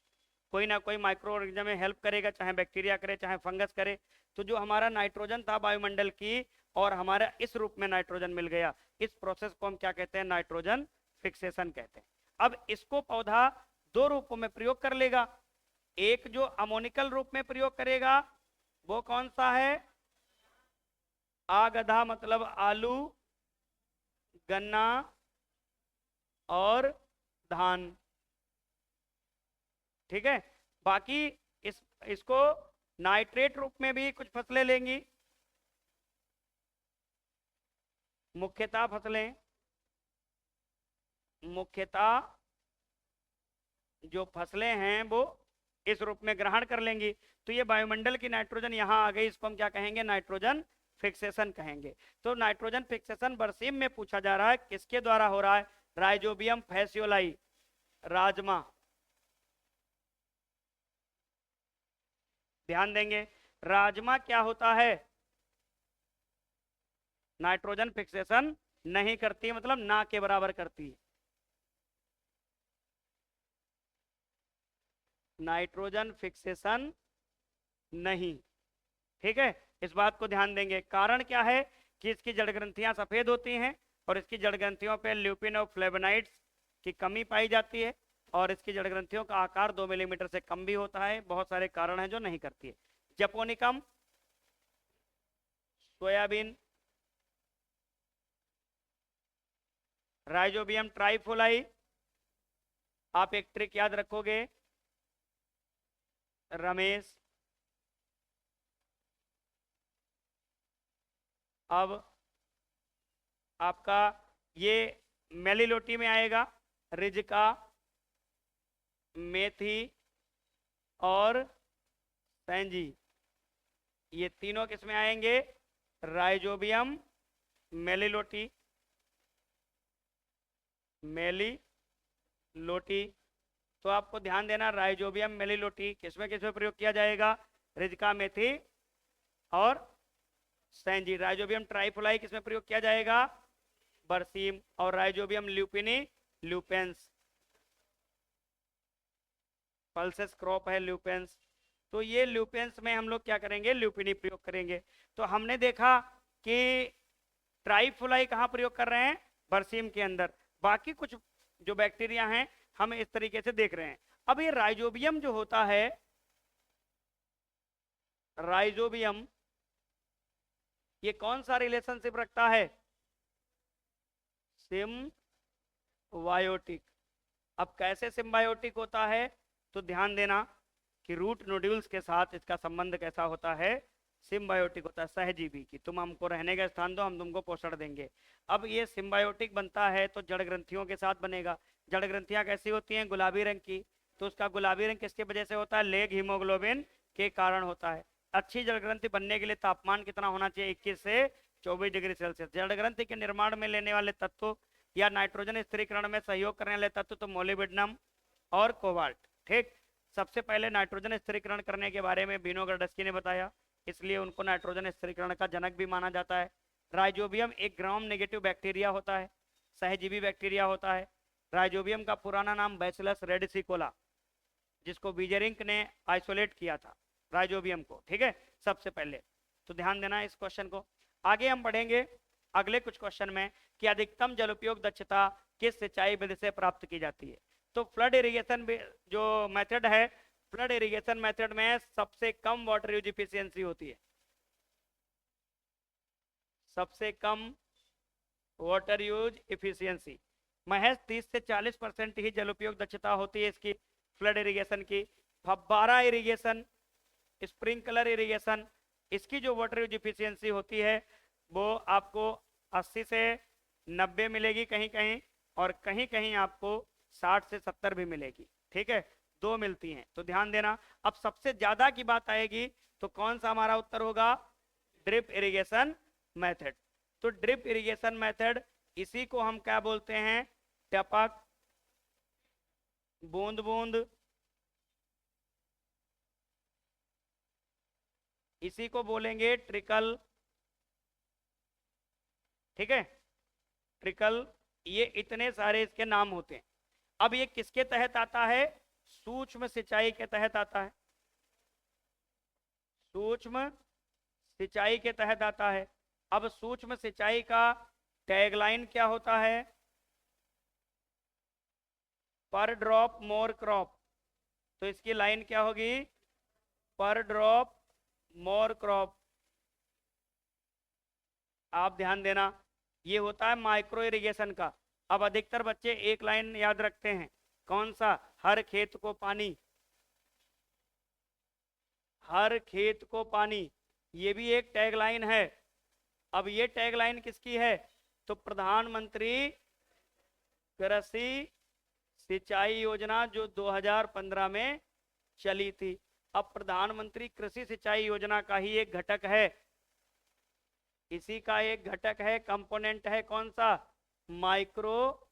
कोई ना कोई माइक्रो ऑर्गेनिज्म में हेल्प करेगा, चाहे बैक्टीरिया करे चाहे फंगस करे। तो जो हमारा नाइट्रोजन था वायुमंडल की, और हमारा इस रूप में नाइट्रोजन मिल गया, इस प्रोसेस को हम क्या कहते हैं? नाइट्रोजन फिक्सेशन कहते हैं। अब इसको पौधा दो रूपों में प्रयोग कर लेगा। एक जो अमोनिकल रूप में प्रयोग करेगा वो कौन सा है? आगधा मतलब आलू, गन्ना और धान। ठीक है, बाकी इसको नाइट्रेट रूप में भी कुछ फसलें लेंगी, मुख्यतः जो फसलें हैं वो इस रूप में ग्रहण कर लेंगी। तो ये वायुमंडल की नाइट्रोजन यहां आ गई, इसको हम क्या कहेंगे? नाइट्रोजन फिक्सेशन कहेंगे। तो नाइट्रोजन फिक्सेशन बरसीम में पूछा जा रहा है, किसके द्वारा हो रहा है? राइजोबियम फैसियोलाई, राजमा। ध्यान देंगे, राजमा क्या होता है? नाइट्रोजन फिक्सेशन नहीं करती, मतलब ना के बराबर करती है। नाइट्रोजन फिक्सेशन नहीं। ठीक है, इस बात को ध्यान देंगे। कारण क्या है? कि इसकी जड़ ग्रंथियां सफेद होती हैं और इसकी जड़ ग्रंथियों पे ल्यूपिन और फ्लेवोनाइड्स की कमी पाई जाती है, और इसकी जड़ ग्रंथियों का आकार 2 मिलीमीटर से कम भी होता है। बहुत सारे कारण हैं जो नहीं करती है। जपोनिकम, सोयाबीन, राइजोबियम ट्राइफोलाई। आप एक ट्रिक याद रखोगे रमेश, अब आपका ये मेलिलोटी में आएगा, रिजका, मेथी और सैंजी। ये तीनों किसमें आएंगे? राइजोबियम मेलिलोटी, मेलिलोटी। तो आपको ध्यान देना, राइजोबियम मेलिलोटी किसमें किसमें प्रयोग किया जाएगा? रिजका, मेथी और सैंजी। राइजोबियम ट्राइफोलाई किसमें प्रयोग किया जाएगा? बरसीम। और राइजोबियम ल्यूपिनी, ल्यूपेंस, पल्सेस क्रॉप है ल्यूपेंस। तो ये ल्यूपेंस में हम लोग क्या करेंगे? ल्यूपिनी प्रयोग करेंगे। तो हमने देखा कि ट्राइफुलाई कहाँ प्रयोग कर रहे हैं? बरसीम के अंदर। बाकी कुछ जो बैक्टीरिया हैं हम इस तरीके से देख रहे हैं। अब ये राइजोबियम जो होता है, राइजोबियम, ये कौन सा रिलेशनशिप रखता है? सिम्बायोटिक। अब कैसे सिम्बायोटिक होता है? तो ध्यान देना कि रूट नोड्यूल्स के साथ इसका संबंध कैसा होता है? सिम्बायोटिक होता है, सहजीवी की। तुम हमको रहने का स्थान दो, हम तुमको पोषण देंगे। अब ये सिम्बायोटिक बनता है तो जड़ ग्रंथियों के साथ बनेगा। जड़ ग्रंथियां कैसी होती हैं? गुलाबी रंग की। तो उसका गुलाबी रंग किसकी वजह से होता है? लेग हीमोग्लोबिन के कारण होता है। अच्छी जड़ ग्रंथि बनने के लिए तापमान कितना होना चाहिए? 21 से 24 डिग्री सेल्सियस। जड़ ग्रंथि के निर्माण में लेने वाले तत्व या नाइट्रोजन स्थिरीकरण में सहयोग करने वाले तत्व तो मोलिब्डेनम और कोबाल्ट। ठीक, सबसे पहले नाइट्रोजन स्थिरीकरण करने के बारे में विनोग्रेडस्की ने बताया, इसलिए उनको नाइट्रोजन स्थिरीकरण का जनक भी माना जाता है। राइजोबियम एक ग्राम नेगेटिव बैक्टीरिया होता है, सहजीवी बैक्टीरिया होता है। राइजोबियम का पुराना नाम बैसिलस रेडिसिकोला, जिसको बीजेरिंक ने आइसोलेट किया था राइजोबियम को। ठीक है, सबसे पहले तो ध्यान देना इस क्वेश्चन को। आगे हम बढ़ेंगे अगले कुछ क्वेश्चन में कि अधिकतम जल उपयोग दक्षता किस सिंचाई विधि से प्राप्त की जाती है? तो फ्लड इरिगेशन जो मेथड है, फ्लड इरिगेशन मेथड में सबसे कम वाटर यूज इफिशियंसी होती है। सबसे कम वाटर यूज इफिशियंसी महज 30 से 40% ही जल उपयोग दक्षता होती है इसकी, फ्लड इरिगेशन की। फव्वारा इरिगेशन, स्प्रिंकलर इरिगेशन, इसकी जो वाटर यूज इफिशियंसी होती है वो आपको 80 से 90 मिलेगी कहीं कहीं, और कहीं कहीं आपको 60 से 70 भी मिलेगी। ठीक है, दो मिलती हैं, तो ध्यान देना। अब सबसे ज्यादा की बात आएगी तो कौन सा हमारा उत्तर होगा? Drip irrigation method. तो ड्रिप इरिगेशन मेथड, इसी को हम क्या बोलते हैं? टपक, बूंद बूंद, इसी को बोलेंगे ट्रिकल। ठीक है, ट्रिकल, ये इतने सारे इसके नाम होते हैं। अब ये किसके तहत आता है? सूक्ष्म सिंचाई के तहत आता है। सूक्ष्म सिंचाई के तहत आता है। अब सूक्ष्म सिंचाई का टैगलाइन क्या होता है? पर ड्रॉप मोर क्रॉप। तो इसकी लाइन क्या होगी? पर ड्रॉप मोर क्रॉप। आप ध्यान देना, ये होता है माइक्रो इरिगेशन का। अब अधिकतर बच्चे एक लाइन याद रखते हैं, कौन सा? हर खेत को पानी, हर खेत को पानी, ये भी एक टैगलाइन है। अब ये टैगलाइन किसकी है? तो प्रधानमंत्री कृषि सिंचाई योजना जो 2015 में चली थी। अब प्रधानमंत्री कृषि सिंचाई योजना का ही एक घटक है, इसी का एक घटक है, कंपोनेंट है, कौन सा? Micro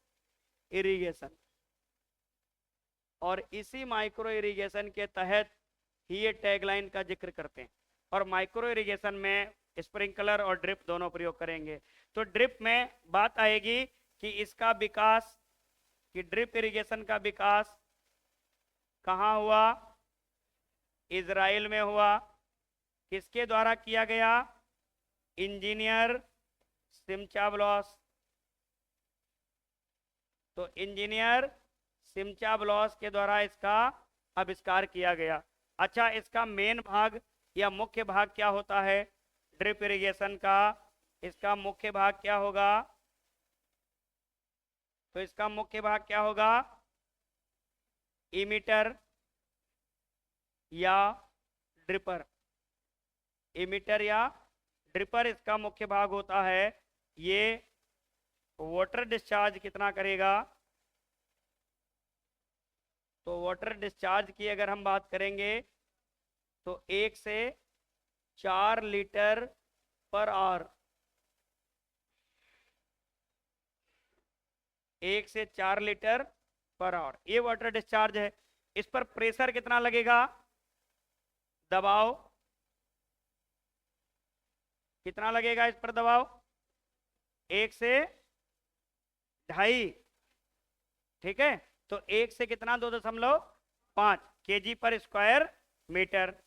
irrigation. और इसी माइक्रो इरिगेशन के तहत ही ये टैगलाइन का जिक्र करते हैं। और माइक्रो इरिगेशन में स्प्रिंकलर और ड्रिप दोनों प्रयोग करेंगे। तो ड्रिप में बात आएगी कि इसका विकास, कि ड्रिप इरिगेशन का विकास कहाँ हुआ? इजराइल में हुआ। किसके द्वारा किया गया? इंजीनियर सिमचाबलॉस। तो इंजीनियर सिमचाबलॉस के द्वारा इसका आविष्कार किया गया। अच्छा, इसका मेन भाग या मुख्य भाग क्या होता है ड्रिप इरिगेशन का? इसका मुख्य भाग क्या होगा? तो इसका मुख्य भाग क्या होगा? इमीटर या ड्रिपर। इमीटर या ड्रिपर इसका मुख्य भाग होता है। ये वाटर डिस्चार्ज कितना करेगा? तो वाटर डिस्चार्ज की अगर हम बात करेंगे तो 1 से 4 लीटर पर आवर, 1 से 4 लीटर पर आवर ये वाटर डिस्चार्ज है। इस पर प्रेशर कितना लगेगा? दबाव कितना लगेगा इस पर? दबाव 1 से 2.5। ठीक है, तो 1 से कितना? 2.5 kg पर स्क्वायर मीटर।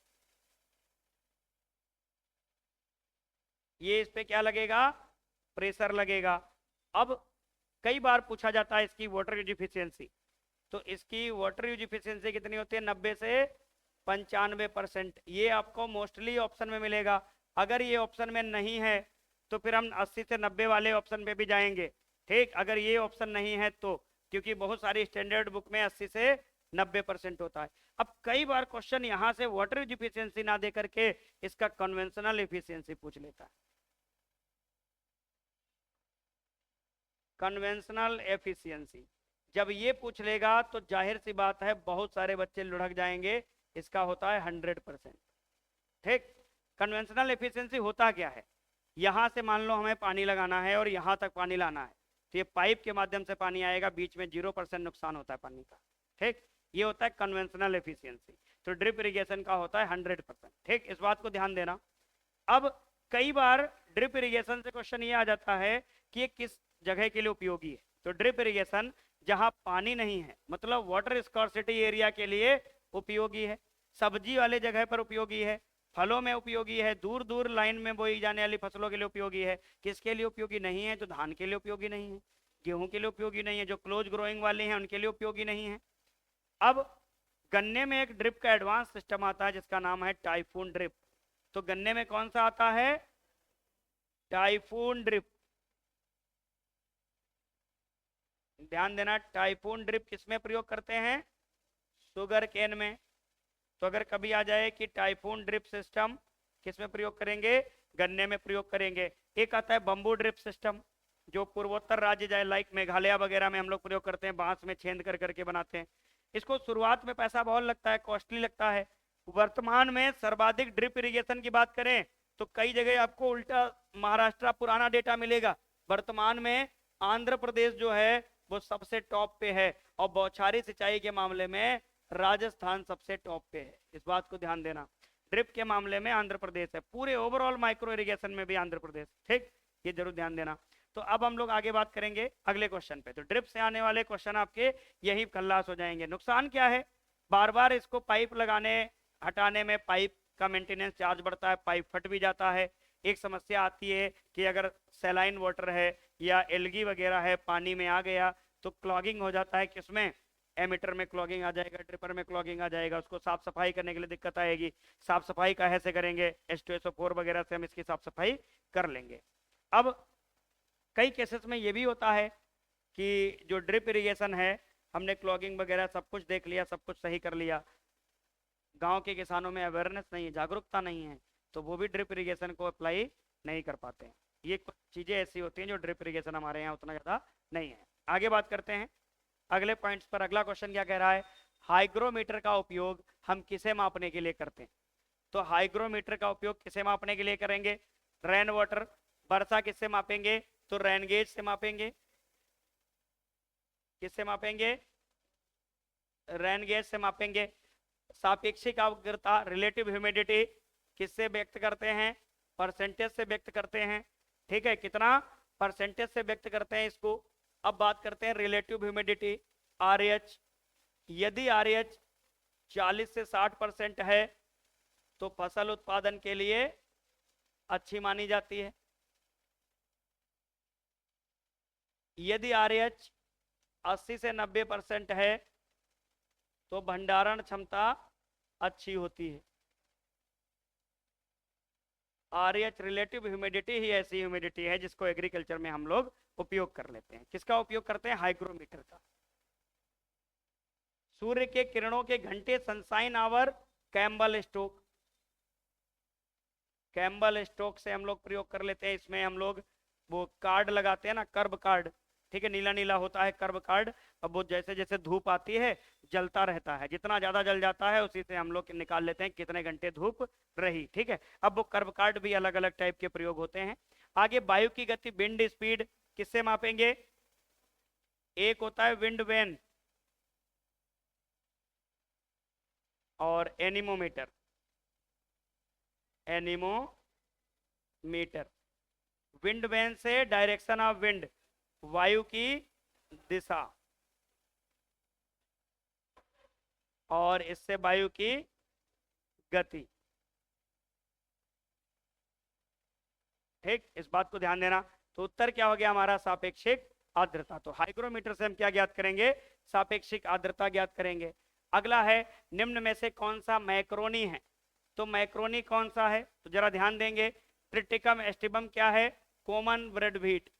ये इस पे क्या लगेगा? प्रेशर लगेगा। अब कई बार पूछा जाता है इसकी वाटर यूज इफिशियंसी, तो इसकी वाटर यूज इफिशियंसी कितनी होती है? 90 से 95%। ये आपको मोस्टली ऑप्शन में मिलेगा। अगर ये ऑप्शन में नहीं है तो फिर हम 80 से 90 वाले ऑप्शन पे भी जाएंगे। ठीक, अगर ये ऑप्शन नहीं है तो, क्योंकि बहुत सारी स्टैंडर्ड बुक में 80 से 90% होता है। अब कई बार क्वेश्चन यहां से वाटर यूज इफिशियंसी ना दे करके इसका कन्वेंशनल एफिशिएंसी पूछ लेता है। कन्वेंशनल एफिशिएंसी जब ये पूछ लेगा तो जाहिर सी बात है बहुत सारे बच्चे लुढ़क जाएंगे। इसका होता है 100%। ठीक, कन्वेंशनल एफिशिएंसी होता क्या है? यहां से मान लो हमें पानी लगाना है और यहां तक पानी लाना है, तो ये पाइप के माध्यम से पानी आएगा, बीच में 0% नुकसान होता है पानी का। ठीक, ये होता है कन्वेंशनल एफिशिएंसी। तो ड्रिप इरिगेशन का होता है 100%। ठीक, इस बात को ध्यान देना। अब कई बार ड्रिप इरिगेशन से क्वेश्चन ये आ जाता है कि ये किस जगह के लिए उपयोगी है। तो ड्रिप इरिगेशन जहां पानी नहीं है, मतलब वाटर स्कॉर्सिटी एरिया के लिए उपयोगी है, सब्जी वाले जगह पर उपयोगी है, फलों में उपयोगी है, दूर दूर लाइन में बोई जाने वाली फसलों के लिए उपयोगी है। किसके लिए उपयोगी नहीं है? तो धान के लिए उपयोगी नहीं है, गेहूं के लिए उपयोगी नहीं है, जो क्लोज ग्रोइंग वाले हैं उनके लिए उपयोगी नहीं है। अब गन्ने में एक ड्रिप का एडवांस सिस्टम आता है जिसका नाम है टाइफून ड्रिप। तो गन्ने में कौन सा आता है? Typhoon drip. ध्यान देना, टाइफून ड्रिप किसमें प्रयोग करते हैं? शुगर केन में। तो अगर कभी आ जाए कि टाइफून ड्रिप सिस्टम किसमें प्रयोग करेंगे? गन्ने में प्रयोग करेंगे। एक आता है बंबू ड्रिप सिस्टम, जो पूर्वोत्तर राज्य जाए लाइक मेघालय वगैरह में हम लोग प्रयोग करते हैं, बांस में छेद कर करके बनाते हैं। इसको शुरुआत में पैसा बहुत लगता है, कॉस्टली लगता है। वर्तमान में सर्वाधिक ड्रिप इरिगेशन की बात करें तो कई जगह आपको उल्टा महाराष्ट्र पुराना डेटा मिलेगा, वर्तमान में आंध्र प्रदेश जो है वो सबसे टॉप पे है, और बौछारी सिंचाई के मामले में राजस्थान सबसे टॉप पे है। इस बात को ध्यान देना, ड्रिप के मामले में आंध्र प्रदेश है, पूरे ओवरऑल माइक्रो इरिगेशन में भी आंध्र प्रदेश। ठीक, ये जरूर ध्यान देना। तो अब हम लोग आगे बात करेंगे अगले क्वेश्चन पे। तो ड्रिप से आने वाले क्वेश्चन आपके यही खल्लास हो जाएंगे। नुकसान क्या है? बार बार इसको पाइप लगाने हटाने में पाइप का मेंटेनेंस चार्ज बढ़ता है, पाइप फट भी जाता है। एक समस्या आती है कि अगर सैलाइन वाटर है या एल्गी वगैरह है पानी में आ गया तो क्लॉगिंग हो जाता है। किसमें? एमीटर में क्लॉगिंग आ जाएगा, ड्रिपर में क्लॉगिंग आ जाएगा, उसको साफ सफाई करने के लिए दिक्कत आएगी। साफ सफाई काहे से करेंगे? H2SO4 वगैरह से हम इसकी साफ सफाई कर लेंगे। अब कई केसेस में ये भी होता है कि जो ड्रिप इरिगेशन है, हमने क्लॉगिंग वगैरह सब कुछ देख लिया, सब कुछ सही कर लिया, गांव के किसानों में अवेयरनेस नहीं है, जागरूकता नहीं है, तो वो भी ड्रिप इरिगेशन को अप्लाई नहीं कर पाते हैं। ये कुछ चीजें ऐसी होती हैं जो ड्रिप इरिगेशन हमारे यहाँ उतना ज्यादा नहीं है। आगे बात करते हैं अगले पॉइंट्स पर। अगला क्वेश्चन क्या कह रहा है? हाइग्रोमीटर का उपयोग हम किसे मापने के लिए करते हैं? तो हाइग्रोमीटर का उपयोग किसे मापने के लिए करेंगे? रेन वाटर, वर्षा किससे मापेंगे? तो रेन गेज से मापेंगे। किससे मापेंगे? रेन गेज से मापेंगे। सापेक्षिक आर्द्रता, रिलेटिव ह्यूमिडिटी किससे व्यक्त करते हैं? परसेंटेज से व्यक्त करते हैं। ठीक है, कितना परसेंटेज से व्यक्त करते हैं इसको। अब बात करते हैं रिलेटिव ह्यूमिडिटी, RH। यदि RH 40 से 60% है तो फसल उत्पादन के लिए अच्छी मानी जाती है। यदि RH 80 से 90% है तो भंडारण क्षमता अच्छी होती है। RH रिलेटिव ह्यूमिडिटी ही ऐसी ह्यूमिडिटी है जिसको एग्रीकल्चर में हम लोग उपयोग कर लेते हैं। किसका उपयोग करते हैं? हाइग्रोमीटर का। सूर्य के किरणों के घंटे, sunshine hour, Campbell Stoke. Campbell Stoke से हम लोग प्रयोग कर लेते हैं। इसमें हम लोग वो कार्ड लगाते हैं ना, कर्व कार्ड, ठीक है, नीला नीला होता है कर्व कार्ड। अब वो जैसे जैसे धूप आती है जलता रहता है, जितना ज्यादा जल जाता है उसी से हम लोग निकाल लेते हैं कितने घंटे धूप रही। ठीक है, अब वो कर्व कार्ड भी अलग अलग टाइप के प्रयोग होते हैं। आगे वायु की गति, विंड स्पीड किससे मापेंगे? एक होता है विंड वेन और एनीमोमीटर। एनीमोमीटर, विंड वेन से डायरेक्शन ऑफ विंड, वायु की दिशा, और इससे वायु की गति। ठीक, इस बात को ध्यान देना। तो उत्तर क्या हो गया हमारा? सापेक्षिक आर्द्रता। तो हाइग्रोमीटर से हम क्या ज्ञात करेंगे? सापेक्षिक आर्द्रता ज्ञात करेंगे। अगला है, निम्न में से कौन सा मैक्रोनी है? तो मैक्रोनी कौन सा है? तो जरा ध्यान देंगे। ट्रिटिकम एस्टिबम क्या है? Common bread wheat.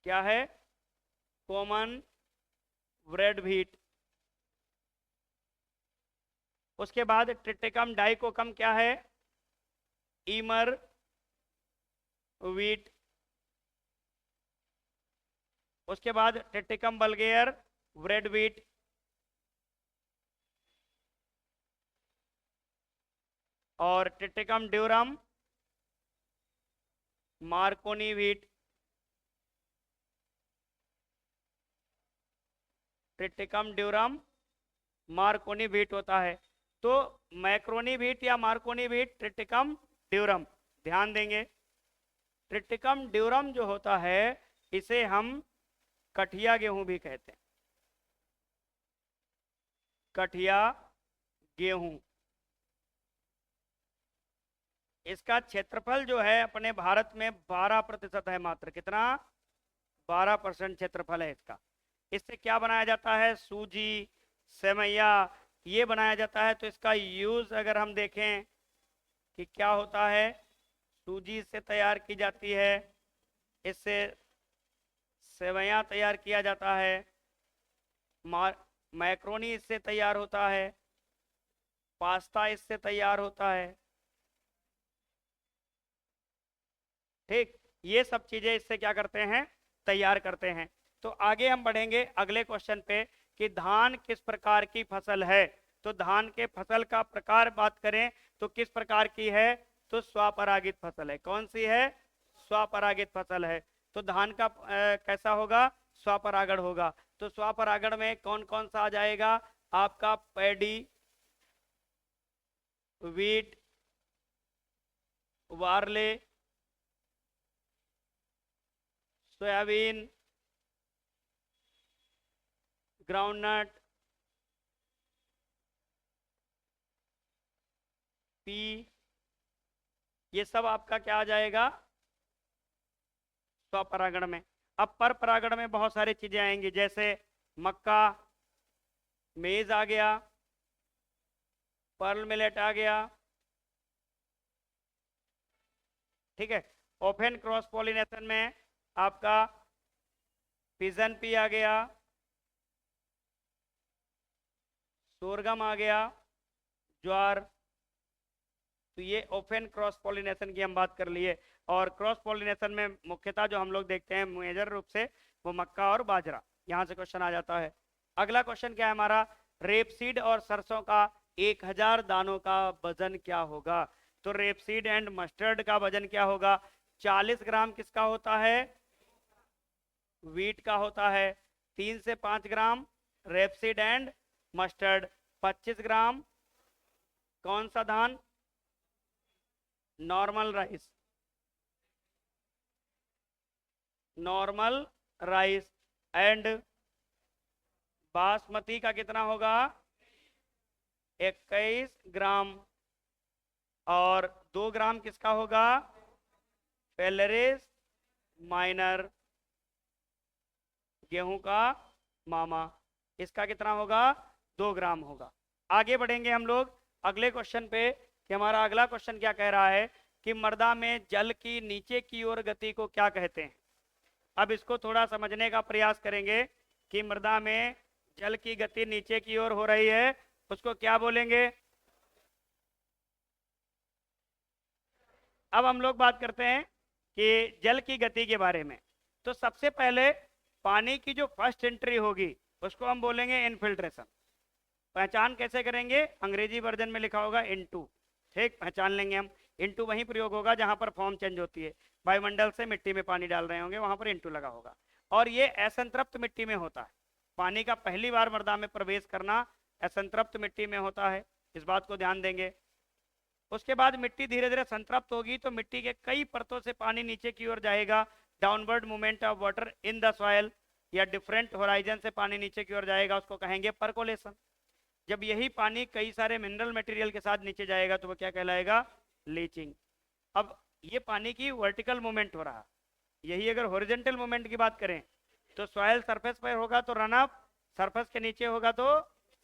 क्या है? Common bread wheat. उसके बाद ट्रिटिकम डाइकोकम क्या है? ईमर व्हीट। उसके बाद ट्रिटिकम बल्गेयर ब्रेड व्हीट। और Triticum durum Markovnikov wheat. Triticum durum Markovnikov wheat होता है। तो मैक्रोनी व्हीट या मार्कोनी व्हीट, ट्रिटिकम ड्यूरम। ध्यान देंगे, ट्रिटिकम ड्यूरम जो होता है इसे हम कठिया गेहूं भी कहते हैं। कठिया गेहूं। इसका क्षेत्रफल जो है अपने भारत में 12% है मात्र। कितना? 12% क्षेत्रफल है इसका। इससे क्या बनाया जाता है? सूजी, सेवैया, ये बनाया जाता है। तो इसका यूज अगर हम देखें कि क्या होता है, सूजी से तैयार की जाती है, इससे सेवैया तैयार किया जाता है, मैक्रोनी इससे तैयार होता है, पास्ता इससे तैयार होता है। ठीक, ये सब चीजें इससे क्या करते हैं? तैयार करते हैं। तो आगे हम बढ़ेंगे अगले क्वेश्चन पे कि धान किस प्रकार की फसल है। तो धान के फसल का प्रकार बात करें तो किस प्रकार की है? तो स्वपरागित फसल है। कौन सी है? स्वपरागित फसल है। तो धान का कैसा होगा? स्वपरागण होगा। तो स्वपरागण में कौन कौन सा आ जाएगा? आपका पैडी, वीट, वार्ले, सोयाबीन, ग्राउंडनट, पी, ये सब आपका क्या आ जाएगा? स्वपरागण में। अब पर परागण में बहुत सारी चीजें आएंगी, जैसे मक्का, मेज आ गया, पर्ल मिलेट आ गया। ठीक है। ओपन क्रॉस पॉलिनेशन में आपका पिजन पी आ गया, सोरगम आ गया, ज्वार। तो ये ओपन क्रॉस पॉलिनेशन की हम बात कर लिए। और क्रॉस पॉलिनेशन में मुख्यतः जो हम लोग देखते हैं मेजर रूप से वो मक्का और बाजरा। यहां से क्वेश्चन आ जाता है। अगला क्वेश्चन क्या है हमारा? रेपसीड और सरसों का 1000 दानों का वजन क्या होगा? तो रेपसीड एंड मस्टर्ड का वजन क्या होगा? 40 ग्राम किसका होता है? वीट का होता है। 3 से 5 ग्राम रेपसीड एंड मस्टर्ड। 25 ग्राम कौन सा धान? Normal rice. Normal rice. And basmati का कितना होगा? 21 ग्राम। और 2 ग्राम किसका होगा? पेलरिस माइनर, गेहूं का मामा। इसका कितना होगा? 2 ग्राम होगा। आगे बढ़ेंगे हम लोग अगले क्वेश्चन पे कि हमारा अगला क्वेश्चन क्या कह रहा है कि मृदा में जल की नीचे की ओर गति को क्या कहते हैं? अब इसको थोड़ा समझने का प्रयास करेंगे कि मृदा में जल की गति नीचे की ओर हो रही है, उसको क्या बोलेंगे? अब हम लोग बात करते हैं कि जल की गति के बारे में। तो सबसे पहले पानी की जो फर्स्ट एंट्री होगी उसको हम बोलेंगे इनफिल्ट्रेशन। पहचान कैसे करेंगे? अंग्रेजी वर्जन में लिखा होगा इनटू। ठीक, पहचान लेंगे हम। इनटू वहीं प्रयोग होगा जहां पर फॉर्म चेंज होती है। वायुमंडल से मिट्टी में पानी डाल रहे होंगे, वहां पर इनटू लगा होगा। और ये असंतृप्त मिट्टी में होता है। पानी का पहली बार मृदा में प्रवेश करना असंतृप्त मिट्टी में होता है, इस बात को ध्यान देंगे। उसके बाद मिट्टी धीरे धीरे संतृप्त होगी तो मिट्टी के कई परतों से पानी नीचे की ओर जाएगा। Downward movement of water in the soil या डिफरेंट होराइजन से पानी नीचे की ओर जाएगा, उसको कहेंगे परकोलेशन। जब यही पानी कई सारे मिनरल मटेरियल के साथ नीचे जाएगा तो वो क्या कहलाएगा? लीचिंग। अब ये पानी की वर्टिकल मूवमेंट हो रहा, यही अगर हॉरिजॉन्टल मूवमेंट की बात करें तो सॉयल सरफेस पर होगा तो रन अप, सरफेस के नीचे होगा तो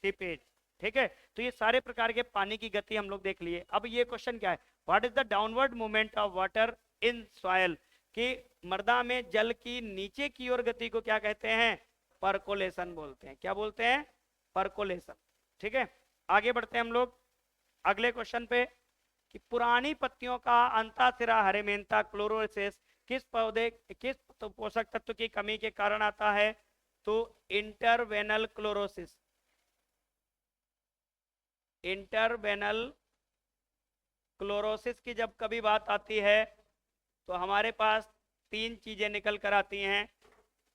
सीपेज। ठीक है, तो ये सारे प्रकार के पानी की गति हम लोग देख लिए। अब ये क्वेश्चन क्या है, what is the downward movement of water in soil, कि मृदा में जल की नीचे की ओर गति को क्या कहते हैं, परकोलेशन बोलते हैं। क्या बोलते हैं, परकोलेशन। ठीक है, आगे बढ़ते हैं हम लोग अगले क्वेश्चन पे, कि पुरानी पत्तियों का अंतःशिरा हरेमेंथा क्लोरोसिस किस पौधे, किस पोषक तत्व की कमी के कारण आता है, तो इंटरवेनल क्लोरोसिस। इंटरवेनल क्लोरोसिस की जब कभी बात आती है तो हमारे पास तीन चीजें निकल कर आती हैं,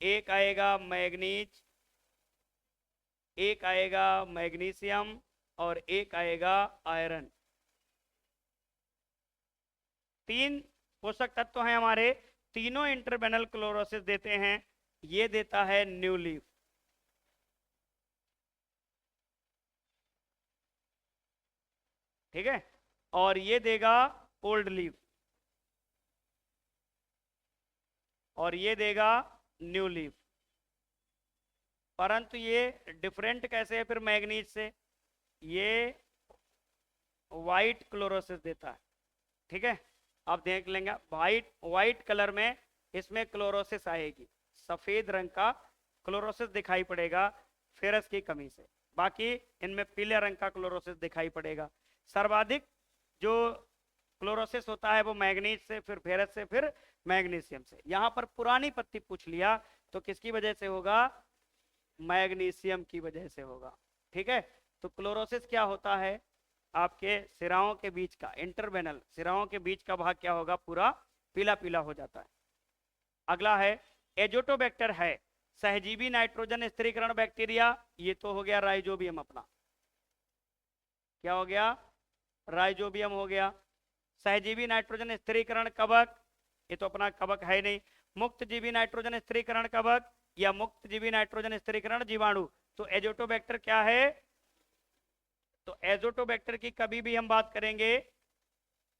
एक आएगा मैग्नीज, एक आएगा मैग्नीशियम और एक आएगा आयरन। तीन पोषक तत्व हैं हमारे, तीनों इंटरवेनल क्लोरोसिस देते हैं। ये देता है न्यू लीफ, ठीक है, और ये देगा ओल्ड लीफ, और ये देगा न्यू लीफ। परंतु ये डिफरेंट कैसे है फिर मैग्नीज से, ये वाइट क्लोरोसिस देता है। ठीक है, आप देख लेंगे वाइट वाइट कलर में इसमें क्लोरोसिस आएगी, सफेद रंग का क्लोरोसिस दिखाई पड़ेगा फेरस की कमी से, बाकी इनमें पीले रंग का क्लोरोसिस दिखाई पड़ेगा। सर्वाधिक जो क्लोरोसिस होता है वो मैग्नीज से, फिर फेरस से, फिर मैग्नीशियम से। यहां पर पुरानी पत्ती पूछ लिया तो किसकी वजह से होगा, मैग्नीशियम की वजह से होगा। ठीक है, तो क्लोरोसिस क्या होता है, आपके सिराओं के बीच का, इंटरवेनल सिराओं के बीच का भाग क्या होगा, पूरा पीला पीला हो जाता है। अगला है एजोटोबैक्टर है सहजीवी नाइट्रोजन स्थिरीकरण बैक्टीरिया, ये तो हो गया राइजोबियम अपना, क्या हो गया, राइजोबियम हो गया। सहजीवी नाइट्रोजन स्थिरीकरण कवक, ये तो अपना कवक है नहीं। मुक्त जीवी नाइट्रोजन स्थिरीकरण कवक या मुक्त जीवी नाइट्रोजन स्थिरीकरण जीवाणु, तो एजोटोबैक्टर क्या है, तो एजोटोबैक्टर की कभी भी हम बात करेंगे,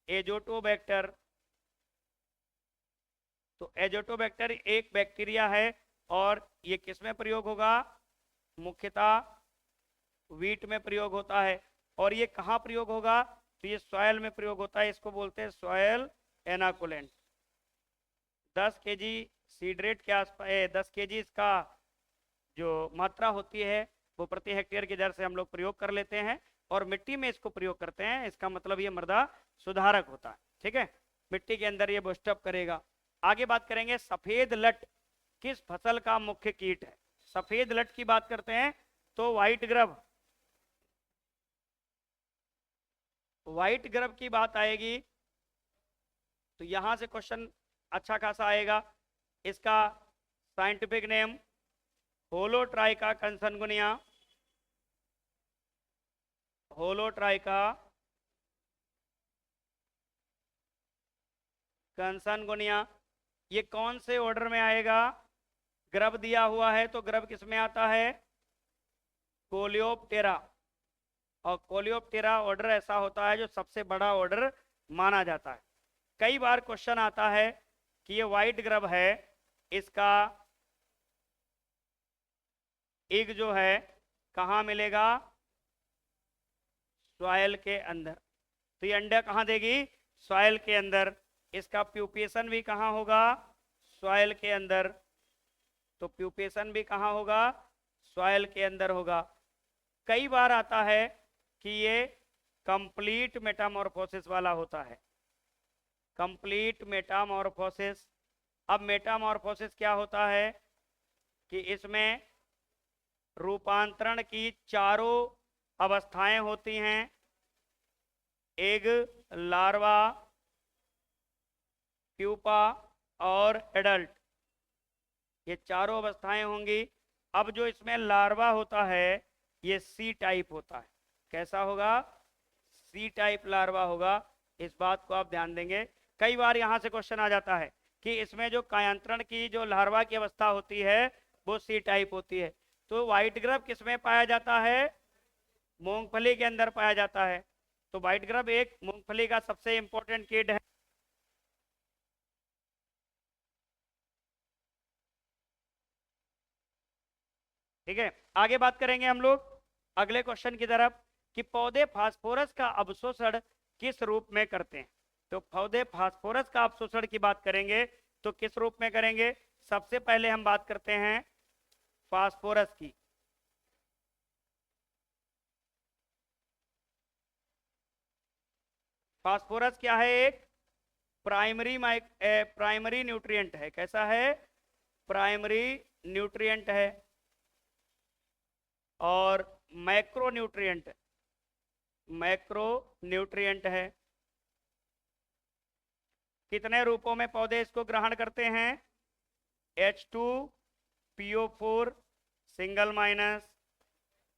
एजोटोबैक्टर, तो एजोटोबैक्टर एक बैक्टीरिया है और ये किस में प्रयोग होगा, मुख्यतः वीट में प्रयोग होता है। और ये कहाँ प्रयोग होगा, तो ये सॉयल में प्रयोग होता है, इसको बोलते हैं सॉयल एनाकुलेंट। 10 केजी सीड रेट के आसपास, 10 केजी इसका जो मात्रा होती है वो प्रति हेक्टेयर की दर से हम लोग प्रयोग कर लेते हैं और मिट्टी में इसको प्रयोग करते हैं। इसका मतलब ये मृदा सुधारक होता है। ठीक है, मिट्टी के अंदर ये बूस्टअप करेगा। आगे बात करेंगे सफेद लट किस फसल का मुख्य कीट है। सफेद लट की बात करते हैं तो व्हाइट ग्रब, व्हाइट ग्रब की बात आएगी तो यहां से क्वेश्चन अच्छा खासा आएगा। इसका साइंटिफिक नेम होलोट्राइका कंसनगुनिया, होलोट्राइका कंसनगुनिया। ये कौन से ऑर्डर में आएगा, ग्रब दिया हुआ है तो ग्रब किस में आता है, कोलियोप्टेरा, और कोलियोप्टेरा ऑर्डर ऐसा होता है जो सबसे बड़ा ऑर्डर माना जाता है। कई बार क्वेश्चन आता है कि ये व्हाइट ग्रब है, इसका एग जो है कहाँ मिलेगा, सॉयल के अंदर, तो ये अंडा कहाँ देगी, सॉयल के अंदर। इसका प्यूपेशन भी कहाँ होगा, सॉयल के अंदर, तो प्यूपेशन भी कहाँ होगा, सॉयल के अंदर होगा। कई बार आता है कि ये कंप्लीट मेटामॉर्फोसिस वाला होता है, कंप्लीट मेटामॉर्फोसिस। अब मेटामॉर्फोसिस क्या होता है कि इसमें रूपांतरण की चारों अवस्थाएं होती हैं, एग, लार्वा, प्यूपा और एडल्ट, ये चारों अवस्थाएं होंगी। अब जो इसमें लार्वा होता है ये सी टाइप होता है, कैसा होगा, सी टाइप लार्वा होगा। इस बात को आप ध्यान देंगे। कई बार यहां से क्वेश्चन आ जाता है कि इसमें जो कायांतरण की जो लार्वा की अवस्था होती है वो सी टाइप होती है। तो व्हाइट ग्रब किस में पाया जाता है, मूंगफली के अंदर पाया जाता है। तो व्हाइट ग्रब एक मूंगफली का सबसे इंपॉर्टेंट कीट है। ठीक है, आगे बात करेंगे हम लोग अगले क्वेश्चन की तरफ कि पौधे फास्फोरस का अवशोषण किस रूप में करते हैं। तो पौधे फास्फोरस का अवशोषण की बात करेंगे तो किस रूप में करेंगे। सबसे पहले हम बात करते हैं फास्फोरस की। फास्फोरस क्या है, एक प्राइमरी न्यूट्रिएंट है। कैसा है, प्राइमरी न्यूट्रिएंट है और मैक्रो न्यूट्रिएंट है। कितने रूपों में पौधे इसको ग्रहण करते हैं, H2PO4 single minus,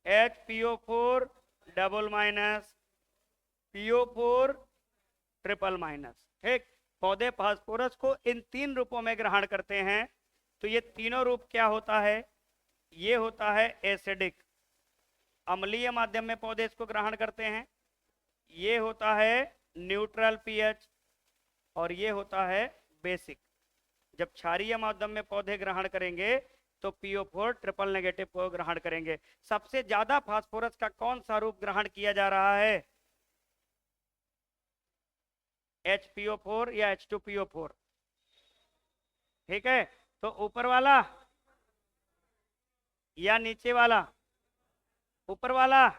HPO4 double minus, PO4 triple minus. ठीक, पौधे फास्फोरस को इन 3 रूपों में ग्रहण करते हैं। तो ये तीनों रूप क्या होता है, ये होता है एसिडिक, अम्लीय माध्यम में पौधे इसको ग्रहण करते हैं। ये होता है न्यूट्रल पीएच और ये होता है बेसिक। जब क्षारीय माध्यम में पौधे ग्रहण करेंगे तो PO4 ट्रिपल नेगेटिव को ग्रहण करेंगे। सबसे ज्यादा फास्फोरस का कौन सा रूप ग्रहण किया जा रहा है, HPO4 या H2PO4। ठीक है, तो ऊपर वाला या नीचे वाला, ऊपर वाला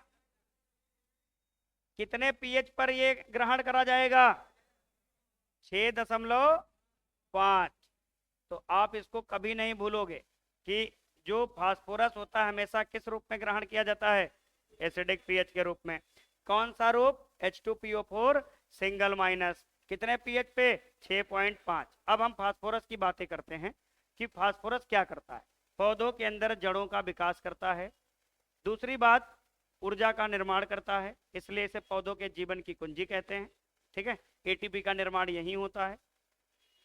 कितने पीएच पर ये ग्रहण करा जाएगा, 6.5। तो आप इसको कभी नहीं भूलोगे कि जो फास्फोरस होता है हमेशा किस रूप में ग्रहण किया जाता है, एसिडिक पीएच के रूप में। कौन सा रूप, H2PO4 सिंगल माइनस, कितने पीएच पे, 6.5। अब हम फास्फोरस की बातें करते हैं कि फास्फोरस क्या करता है। पौधों के अंदर जड़ों का विकास करता है। दूसरी बात, ऊर्जा का निर्माण करता है, इसलिए इसे पौधों के जीवन की कुंजी कहते हैं। ठीक है, ATP का निर्माण यही होता है।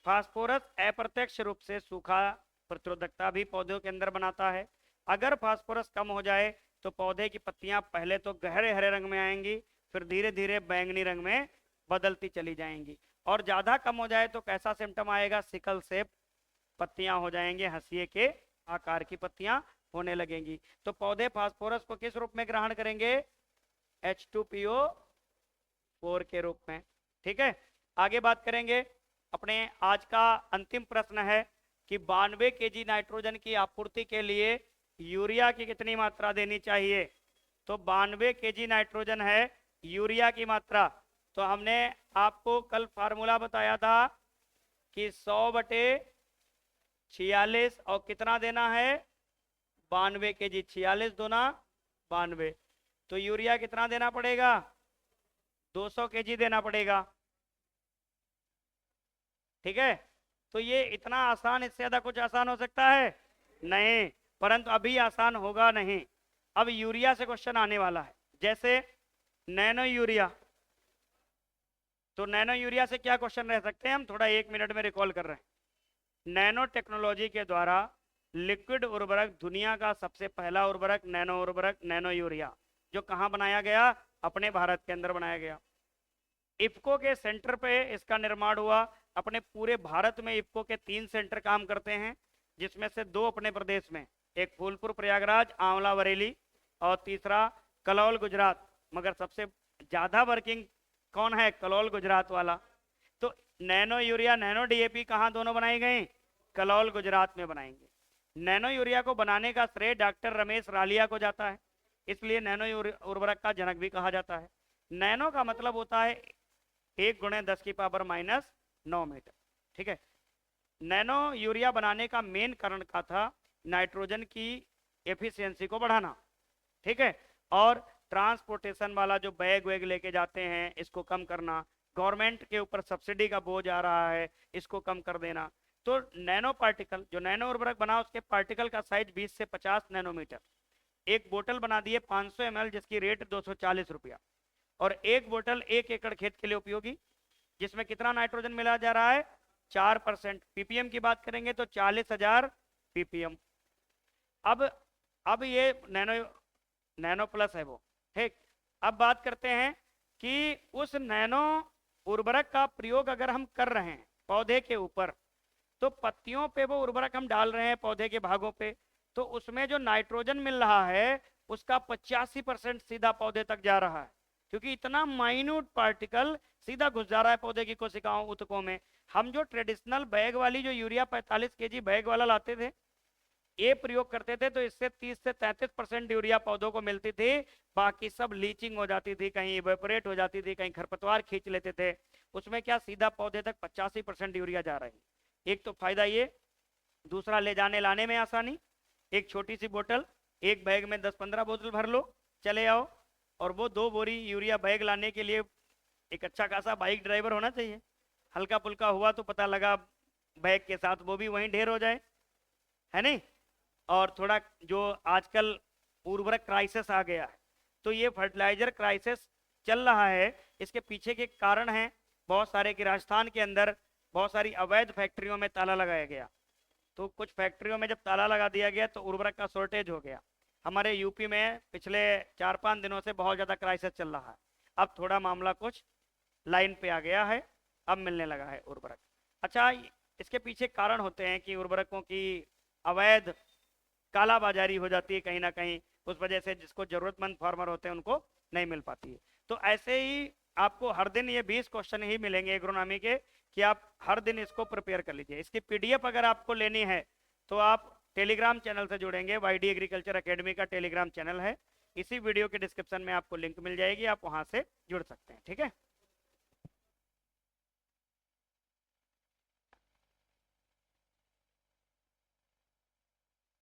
फास्फोरस अप्रत्यक्ष रूप से सूखा प्रतिरोधकता भी पौधों के अंदर बनाता है। अगर फास्फोरस कम हो जाए तो पौधे की पत्तियां पहले तो गहरे हरे रंग में आएंगी, फिर धीरे धीरे बैंगनी रंग में बदलती चली जाएंगी। और ज्यादा कम हो जाए तो कैसा सिम्टम आएगा, सिकल सेप पत्तियां हो जाएंगी, हंसिए के आकार की पत्तियां होने लगेंगी। तो पौधे फास्फोरस को किस रूप में ग्रहण करेंगे, H2PO4 के रूप में। ठीक है, आगे बात करेंगे। अपने आज का अंतिम प्रश्न है कि 92 kg नाइट्रोजन की आपूर्ति के लिए यूरिया की कितनी मात्रा देनी चाहिए। तो 92 kg नाइट्रोजन है यूरिया की मात्रा। तो हमने आपको कल फार्मूला बताया था कि 100/46 और कितना देना है, 92 kg, 46 दूना 92। तो यूरिया कितना देना पड़ेगा, 200 kg देना पड़ेगा। ठीक है, तो ये इतना आसान, इससे ज्यादा कुछ आसान हो सकता है नहीं, परंतु अभी आसान होगा नहीं। अब यूरिया से क्वेश्चन आने वाला है, जैसे नैनो यूरिया। तो नैनो यूरिया से क्या क्वेश्चन रह सकते हैं, हम थोड़ा 1 मिनट में रिकॉल कर रहे हैं। नैनो टेक्नोलॉजी के द्वारा लिक्विड उर्वरक, दुनिया का सबसे पहला उर्वरक नैनो उर्वरक नैनो यूरिया, जो कहां बनाया गया, अपने भारत के अंदर बनाया गया। इफ्को के सेंटर पे इसका निर्माण हुआ। अपने पूरे भारत में इफ्को के 3 सेंटर काम करते हैं, जिसमें से 2 अपने प्रदेश में, एक फूलपुर प्रयागराज आंवला बरेली और तीसरा कलौल गुजरात। मगर सबसे ज्यादा वर्किंग कौन है, कलौल गुजरात वाला। तो नैनो यूरिया, नैनो DAP कहाँ दोनों बनाई गई, कलौल गुजरात में बनाएंगे। नैनो यूरिया को बनाने का श्रेय डॉक्टर रमेश रालिया को जाता है, इसलिए नैनो उर्वरक का जनक भी कहा जाता है। नैनो का मतलब होता है 1 × 10⁻⁹ मीटर। ठीक है, नैनो यूरिया बनाने का मेन कारण का था नाइट्रोजन की एफिशिएंसी को बढ़ाना। ठीक है, और ट्रांसपोर्टेशन वाला जो बैग वैग लेके जाते हैं इसको कम करना, गवर्नमेंट के ऊपर सब्सिडी का बोझ आ रहा है, इसको कम कर देना। तो नैनो पार्टिकल, जो नैनो उर्वरक बना उसके पार्टिकल का साइज 20 से 50 नैनोमीटर। एक बोतल बना दिए 500 ml जिसकी रेट 240 रुपया, और एक बोतल 1 एकड़ खेत के लिए उपयोगी, जिसमें कितना नाइट्रोजन मिला जा रहा है, 4%। ppm की बात करेंगे तो 40,000 ppm। अब ये नैनो प्लस है वो। ठीक, अब बात करते हैं कि उस नैनो उर्वरक का प्रयोग अगर हम कर रहे हैं पौधे के ऊपर, तो पत्तियों पे वो उर्वरक हम डाल रहे हैं पौधे के भागों पे, तो उसमें जो नाइट्रोजन मिल रहा है उसका 85% सीधा पौधे तक जा रहा है, क्योंकि इतना माइन्यूट पार्टिकल सीधा घुस जा रहा है पौधे की कोशिकाओं ऊतकों में। हम जो ट्रेडिशनल बैग वाली जो यूरिया 45 केजी बैग वाला लाते थे, ये प्रयोग करते थे, तो इससे 30 से 33% यूरिया पौधों को मिलती थी। बाकी सब लीचिंग हो जाती थी, कहीं इवेपोरेट हो जाती थी, कहीं खरपतवार खींच लेते थे। उसमें क्या सीधा पौधे तक 85% यूरिया जा रही। एक तो फायदा ये, दूसरा ले जाने लाने में आसानी। एक छोटी सी बोतल, एक बैग में 10-15 बोतल भर लो, चले आओ। और वो 2 बोरी यूरिया बैग लाने के लिए एक अच्छा खासा बाइक ड्राइवर होना चाहिए। हल्का फुल्का हुआ तो पता लगा बैग के साथ वो भी वहीं ढेर हो जाए, है नहीं। और थोड़ा जो आजकल उर्वरक क्राइसिस आ गया है, तो ये फर्टिलाइजर क्राइसिस चल रहा है, इसके पीछे के कारण हैं बहुत सारे कि राजस्थान के अंदर बहुत सारी अवैध फैक्ट्रियों में ताला लगाया गया। तो कुछ फैक्ट्रियों में जब ताला लगा दिया गया तो उर्वरक का शॉर्टेज हो गया। हमारे यूपी में पिछले 4-5 दिनों से बहुत ज़्यादा क्राइसिस चल रहा है। अब थोड़ा मामला कुछ लाइन पे आ गया है, अब मिलने लगा है उर्वरक। अच्छा, इसके पीछे कारण होते हैं कि उर्वरकों की अवैध कालाबाजारी हो जाती है कहीं ना कहीं, उस वजह से जिसको जरूरतमंद फार्मर होते हैं उनको नहीं मिल पाती है। तो ऐसे ही आपको हर दिन ये 20 क्वेश्चन ही मिलेंगे एग्रोनॉमी के, कि आप हर दिन इसको प्रिपेयर कर लीजिए। इसकी पीडीएफ अगर आपको लेनी है तो आप टेलीग्राम चैनल से जुड़ेंगे, वाईडी एग्रीकल्चर एकेडमी का टेलीग्राम चैनल है, इसी वीडियो के डिस्क्रिप्शन में आपको लिंक मिल जाएगी, आप वहां से जुड़ सकते हैं, ठीक है।